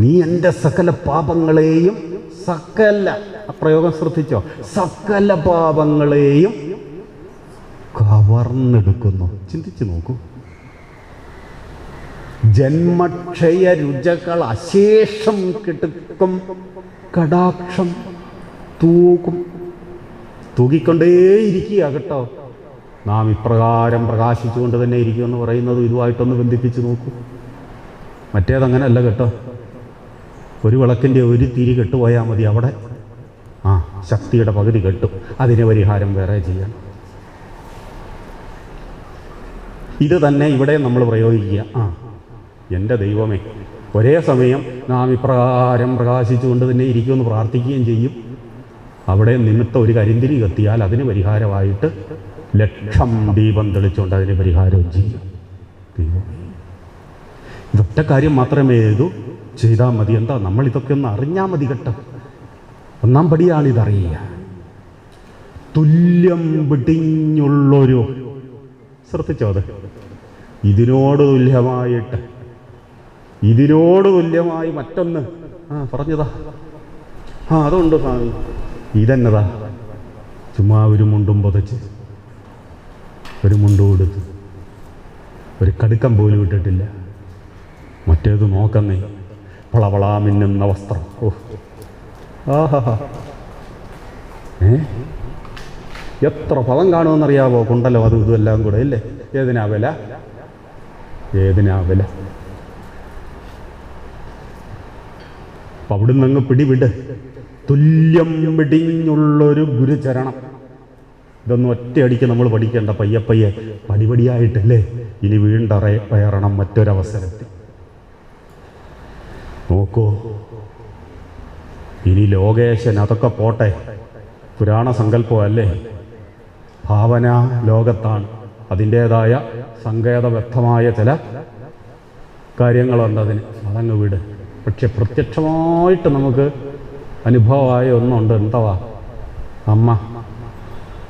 നീ എൻ്റെ സകല പാപങ്ങളെയും, സകല, ആ പ്രയോഗം ശ്രദ്ധിച്ചോ, സകല പാപങ്ങളെയും കവർന്നെടുക്കുന്നു. ചിന്തിച്ചു നോക്കൂ. ജന്മക്ഷയ രുചകൾ അശേഷം കെടുക്കും. കടാക്ഷം തൂക്കും. തൂക്കിക്കൊണ്ടേയിരിക്കുക കേട്ടോ. നാം ഇപ്രകാരം പ്രകാശിച്ചുകൊണ്ട് തന്നെ ഇരിക്കുമെന്ന് പറയുന്നത് ഇതുമായിട്ടൊന്ന് ബന്ധിപ്പിച്ച് നോക്കൂ. മറ്റേതങ്ങനെയല്ല കേട്ടോ. ഒരു വിളക്കിൻ്റെ ഒരു തിരി കെട്ടുപോയാൽ മതി, അവിടെ ശക്തിയുടെ പകുതി കെട്ടും. അതിന് പരിഹാരം വേറെ ചെയ്യണം. ഇത് തന്നെ ഇവിടെ നമ്മൾ പ്രയോഗിക്കുക. എൻ്റെ ദൈവമേ, ഒരേ സമയം നാം ഇപ്രകാരം പ്രകാശിച്ചുകൊണ്ട് തന്നെ ഇരിക്കുമെന്ന് പ്രാർത്ഥിക്കുകയും ചെയ്യും. അവിടെ നിമിത്തം ഒരു കരിന്തിരി കത്തിയാൽ അതിന് പരിഹാരമായിട്ട് ലക്ഷം ദീപം തെളിച്ചുകൊണ്ട് അതിന് പരിഹാരവും ചെയ്യും. ഇതൊറ്റ കാര്യം മാത്രമേ ചെയ്താൽ മതി. എന്താ? നമ്മൾ ഇതൊക്കെ ഒന്ന് അറിഞ്ഞാൽ മതി കേട്ടോ. ഒന്നാം പടിയാണിതറിയുക. തുല്യം പിടിഞ്ഞുള്ളൊരു, ശ്രദ്ധിച്ചോ അത്, ഇതിനോട് തുല്യമായി മറ്റൊന്ന് പറഞ്ഞതാ. അതുണ്ട് സ്വാമി. ഇതെന്നതാ? ചുമ്മാ ഒരു മുണ്ടും പുതച്ച്, ഒരു മുണ്ടും കൊടുത്ത്, ഒരു കടുക്കം പോലും ഇട്ടിട്ടില്ല. മറ്റേത് നോക്കുന്നേ, വളവളാ മിന്നുന്ന വസ്ത്രം. എത്ര പദം കാണുമെന്നറിയാവോ? കൊണ്ടല്ലോ അതും ഇതുമെല്ലാം കൂടെ ഇല്ലേ? ഏതിനാ വില? അപ്പം അവിടുന്ന് അങ്ങ് പിടിവിട്. തുല്യം പിടിഞ്ഞുള്ളൊരു ഗുരുചരണം. ഇതൊന്നും ഒറ്റയടിക്ക് നമ്മൾ പഠിക്കേണ്ട, പയ്യെ പടിപടിയായിട്ടല്ലേ ഇനി വീണ്ടറയണം മറ്റൊരവസരത്തിൽ. നോക്കൂ, ഇനി ലോകേശൻ അതൊക്കെ പോട്ടെ, പുരാണ സങ്കല്പമല്ലേ, ഭാവന ലോകത്താണ്. അതിൻ്റേതായ സങ്കേതബദ്ധമായ ചില കാര്യങ്ങളുണ്ട് അതിന്, അതങ്ങ് വിട്. പക്ഷെ പ്രത്യക്ഷമായിട്ട് നമുക്ക് അനുഭവമായ ഒന്നുണ്ട്. എന്തവാ? അമ്മ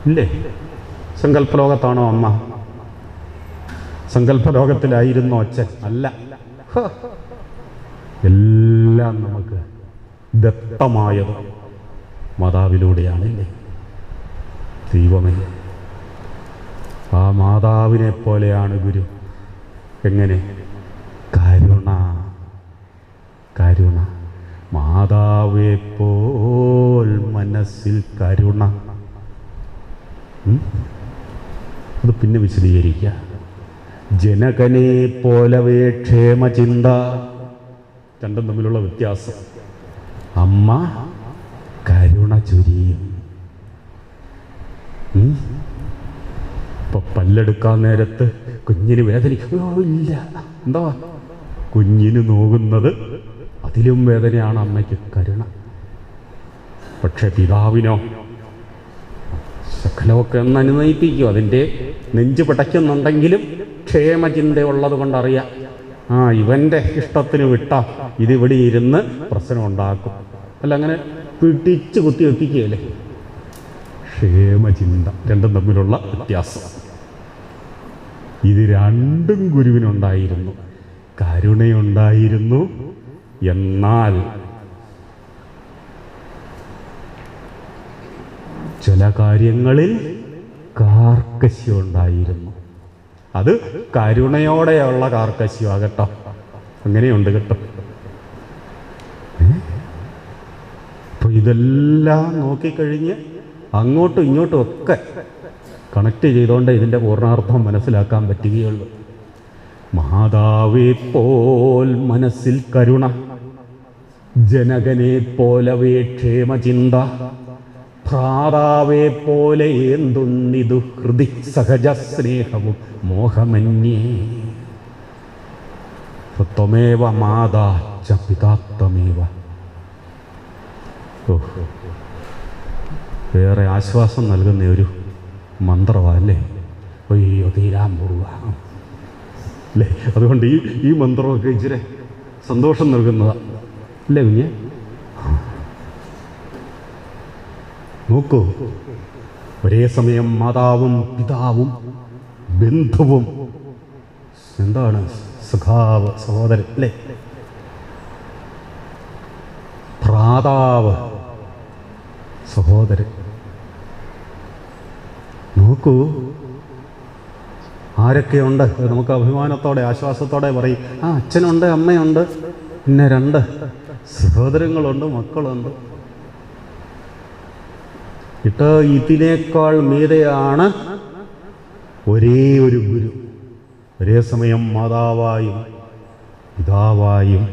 ഇല്ലേ? സങ്കല്പലോകത്താണോ അമ്മ? സങ്കല്പലോകത്തിലായിരുന്നോ അച്ഛൻ? അല്ല. എല്ലാം നമുക്ക് ദത്തമായത് മാതാവിലൂടെയാണില്ലേ? ദൈവമേ, ആ മാതാവിനെ പോലെയാണ് ഗുരു. എങ്ങനെ? കരുണ. മാതാവെ പോൽ മനസ്സിൽ കരുണ. അത് പിന്നെ വിശദീകരിക്കുക. ജനകനെ പോലവേ ക്ഷേമചിന്ത. രണ്ടും തമ്മിലുള്ള വ്യത്യാസം. അമ്മ കരുണ ചൊരിയും. ഇപ്പൊ പല്ലെടുക്കാൻ നേരത്ത് കുഞ്ഞിന് വേദനിക്കുന്നോ? ഇല്ല. എന്താ? കുഞ്ഞിന് നോകുന്നത് അതിലും വേദനയാണ് അമ്മയ്ക്ക്. കരുണ. പക്ഷെ പിതാവിനോ? സകലമൊക്കെ ഒന്ന് അനുനയിപ്പിക്കും. അതിൻ്റെ നെഞ്ച് പിടയ്ക്കുന്നുണ്ടെങ്കിലും ക്ഷേമചിന്തയുള്ളത് കൊണ്ടറിയാം, ഇവൻ്റെ ഇഷ്ടത്തിന് വിട്ട ഇതിവിടെ ഇരുന്ന് പ്രശ്നം ഉണ്ടാക്കും. അല്ല, അങ്ങനെ പിടിച്ച് കുത്തി വെപ്പിക്കുകയല്ലേ? ക്ഷേമചിന്ത. രണ്ടും തമ്മിലുള്ള വ്യത്യാസം. ഇത് രണ്ടും ഗുരുവിനുണ്ടായിരുന്നു. കരുണയുണ്ടായിരുന്നു, എന്നാൽ ചില കാര്യങ്ങളിൽ കാർക്കശ്യം ഉണ്ടായിരുന്നു. അത് കരുണയോടെയുള്ള കാർക്കശ്യമാകട്ടോ. അങ്ങനെയുണ്ട് കേട്ടോ. അപ്പോൾ ഇതെല്ലാം നോക്കിക്കഴിഞ്ഞ് അങ്ങോട്ടും ഇങ്ങോട്ടും ഒക്കെ കണക്ട് ചെയ്തുകൊണ്ട് ഇതിൻ്റെ പൂർണ്ണാർത്ഥം മനസ്സിലാക്കാൻ പറ്റുകയുള്ളൂ. മാതാവേ പോൽ മനസ്സിൽ കരുണ, ജനകനെ പോലവേ ക്ഷേമചിന്ത, ഭ്രാതാവേ പോലെ എന്തുണ്ടിതു ഹൃദി സഹജ സ്നേഹവും മോഹമന്യേ. ത്വമേവ മാതാ ച പിതാ ത്വമേവ. വേറെ ആശ്വാസം നൽകുന്ന ഒരു മന്ത്രമല്ലേ? അയ്യോ, തീരാൻ പോവുക അല്ലേ? അതുകൊണ്ട് ഈ മന്ത്രമൊക്കെ ഇച്ചിരി സന്തോഷം നൽകുന്നതാണ് അല്ലേ കുഞ്ഞെ? നോക്കൂ, ഒരേ സമയം മാതാവും പിതാവും ബന്ധുവും, എന്താണ് സഖാവ്, സഹോദരൻ അല്ലേ? ഭ്രാതാവ്, സഹോദരൻ. നോക്കൂ, ആരൊക്കെയുണ്ട്? നമുക്ക് അഭിമാനത്തോടെ ആശ്വാസത്തോടെ പറയും, അച്ഛനുണ്ട്, അമ്മയുണ്ട്, പിന്നെ 2 സഹോദരങ്ങളുണ്ട്, മക്കളുണ്ട്. ഇതിനേക്കാൾ മീതെയാണ് ഒരേ ഒരു ഗുരു. ഒരേ സമയം മാതാവായും പിതാവായും,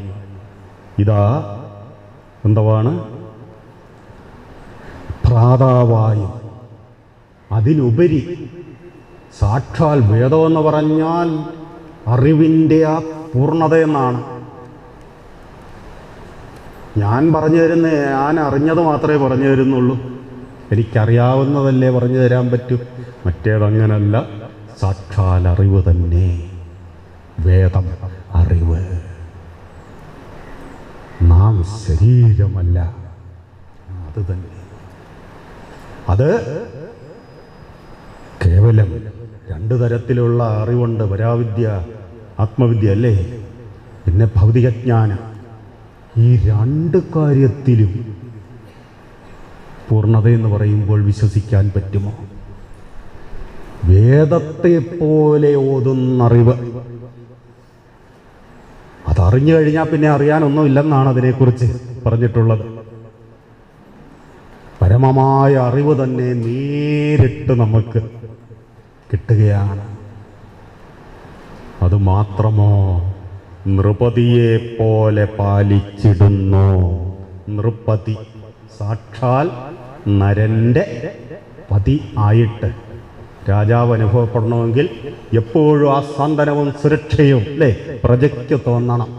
ഇതാ എന്താണ്, ഭ്രാതാവായും, അതിനുപരി സാക്ഷാൽ വേദമെന്ന് പറഞ്ഞാൽ അറിവിൻ്റെ ആ പൂർണ്ണതയെന്നാണ്. ഞാൻ പറഞ്ഞു തരുന്നേ, ഞാൻ അറിഞ്ഞത് മാത്രമേ പറഞ്ഞു തരുന്നുള്ളൂ. എനിക്കറിയാവുന്നതല്ലേ പറഞ്ഞു തരാൻ പറ്റൂ. മറ്റേതങ്ങനല്ല. സാക്ഷാൽ അറിവ് തന്നെ, വേദം അറിവ്. നാം ശരീരമല്ല, അത് തന്നെ. അത് കേവലം 2 തരത്തിലുള്ള അറിവുണ്ട്. പരാവിദ്യ, ആത്മവിദ്യ അല്ലേ? പിന്നെ ഭൗതികജ്ഞാനം. ഈ 2 കാര്യത്തിലും പൂർണ്ണതയെന്ന് പറയുമ്പോൾ വിശ്വസിക്കാൻ പറ്റുമോ? വേദത്തെ പോലെ ഓതുന്നറിവ്, അതറിഞ്ഞു കഴിഞ്ഞാൽ പിന്നെ അറിയാനൊന്നുമില്ലെന്നാണ് അതിനെക്കുറിച്ച് പറഞ്ഞിട്ടുള്ളത്. പരമമായ അറിവ് തന്നെ നേരിട്ട് നമുക്ക് കിട്ടുകയാണ്. അതുമാത്രമോ, നൃപതിയെ പോലെ പാലിച്ചിടുന്നു. നൃപതി സാക്ഷാൽ നരൻ്റെ പതി ആയിട്ട് രാജാവ് അനുഭവപ്പെടണമെങ്കിൽ എപ്പോഴും ആ സാന്ത്വനവും സുരക്ഷയും അല്ലേ പ്രജയ്ക്ക് തോന്നണം.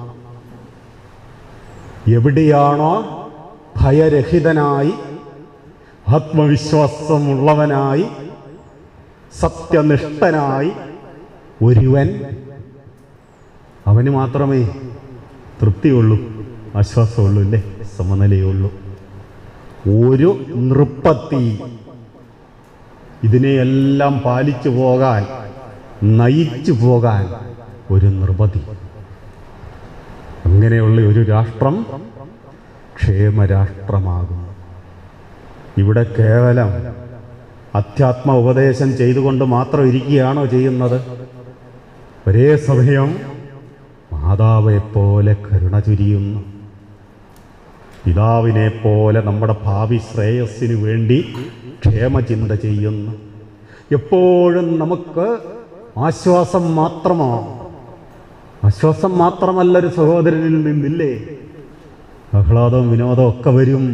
എവിടെയാണോ ഭയരഹിതനായി ആത്മവിശ്വാസമുള്ളവനായി സത്യനിഷ്ഠനായി ഒരുവൻ, അവന് മാത്രമേ തൃപ്തിയുള്ളൂ, ആശ്വാസമുള്ളൂ, അല്ലേ, സമനിലയുള്ളൂ. ഒരു നൃപതി ഇതിനെയെല്ലാം പാലിച്ചു പോകാൻ, നയിച്ചു പോകാൻ ഒരു നൃപതി. അങ്ങനെയുള്ള ഒരു രാഷ്ട്രം ക്ഷേമരാഷ്ട്രമാകും. ഇവിടെ കേവലം അധ്യാത്മ ഉപദേശം ചെയ്തുകൊണ്ട് മാത്രം ഇരിക്കുകയാണോ ചെയ്യുന്നത്? ഒരേ സമയം മാതാവെ പോലെ കരുണ ചൊരിയുന്നു, പിതാവിനെ പോലെ നമ്മുടെ ഭാവി ശ്രേയസ്സിനു വേണ്ടി ക്ഷേമചിന്ത ചെയ്യുന്നു. എപ്പോഴും നമുക്ക് ആശ്വാസം മാത്രമോ? ആശ്വാസം മാത്രമല്ലൊരു സഹോദരനിൽ നിന്നില്ലേ ആഹ്ലാദവും വിനോദവും ഒക്കെ വരും.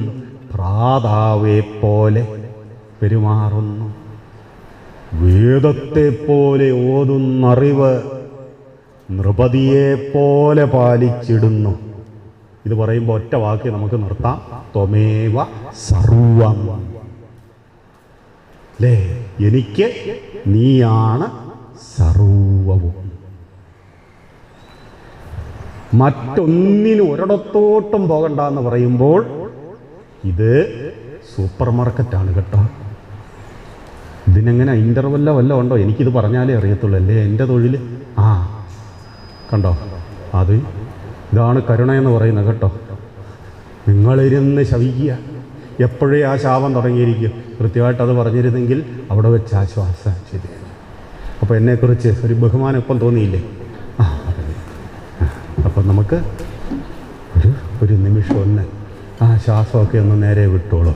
ഭ്രാതാവെ പോലെ പെരുമാറുന്നു, വേദത്തെ പോലെ ഓതുന്നറിവ് നൃപതിയെ പോലെ പാലിച്ചിടുന്നു. ഇത് പറയുമ്പോൾ ഒറ്റ വാക്ക് നമുക്ക് നിർത്താം. ത്വമേവ സർവം. അല്ലേ, എനിക്ക് നീയാണ് സർവവും. മറ്റൊന്നിനും ഒരിടത്തോട്ടും പോകണ്ട എന്ന് പറയുമ്പോൾ ഇത് സൂപ്പർ മാർക്കറ്റാണ് കേട്ടോ. ഇതിനെങ്ങനെ ഇൻ്റർവെല്ലോ വല്ലതും ഉണ്ടോ? എനിക്കിത് പറഞ്ഞാലേ അറിയത്തുള്ളൂ, അല്ലേ എൻ്റെ തൊഴിൽ. കണ്ടോ, അത് ഇതാണ് കരുണയെന്ന് പറയുന്നത് കേട്ടോ. നിങ്ങളിരുന്ന് ശവിക്കുക, എപ്പോഴേ ആ ശാപം തുടങ്ങിയിരിക്കും. കൃത്യമായിട്ട് അത് പറഞ്ഞിരുന്നെങ്കിൽ അവിടെ വെച്ച് ആശ്വാസം ശരിയാണ്. അപ്പോൾ എന്നെക്കുറിച്ച് ഒരു ബഹുമാനം ഇപ്പം തോന്നിയില്ലേ? അപ്പം നമുക്ക് ഒരു നിമിഷം ഒന്ന് ആ ശ്വാസമൊക്കെ ഒന്ന് നേരെ വിട്ടോളൂ.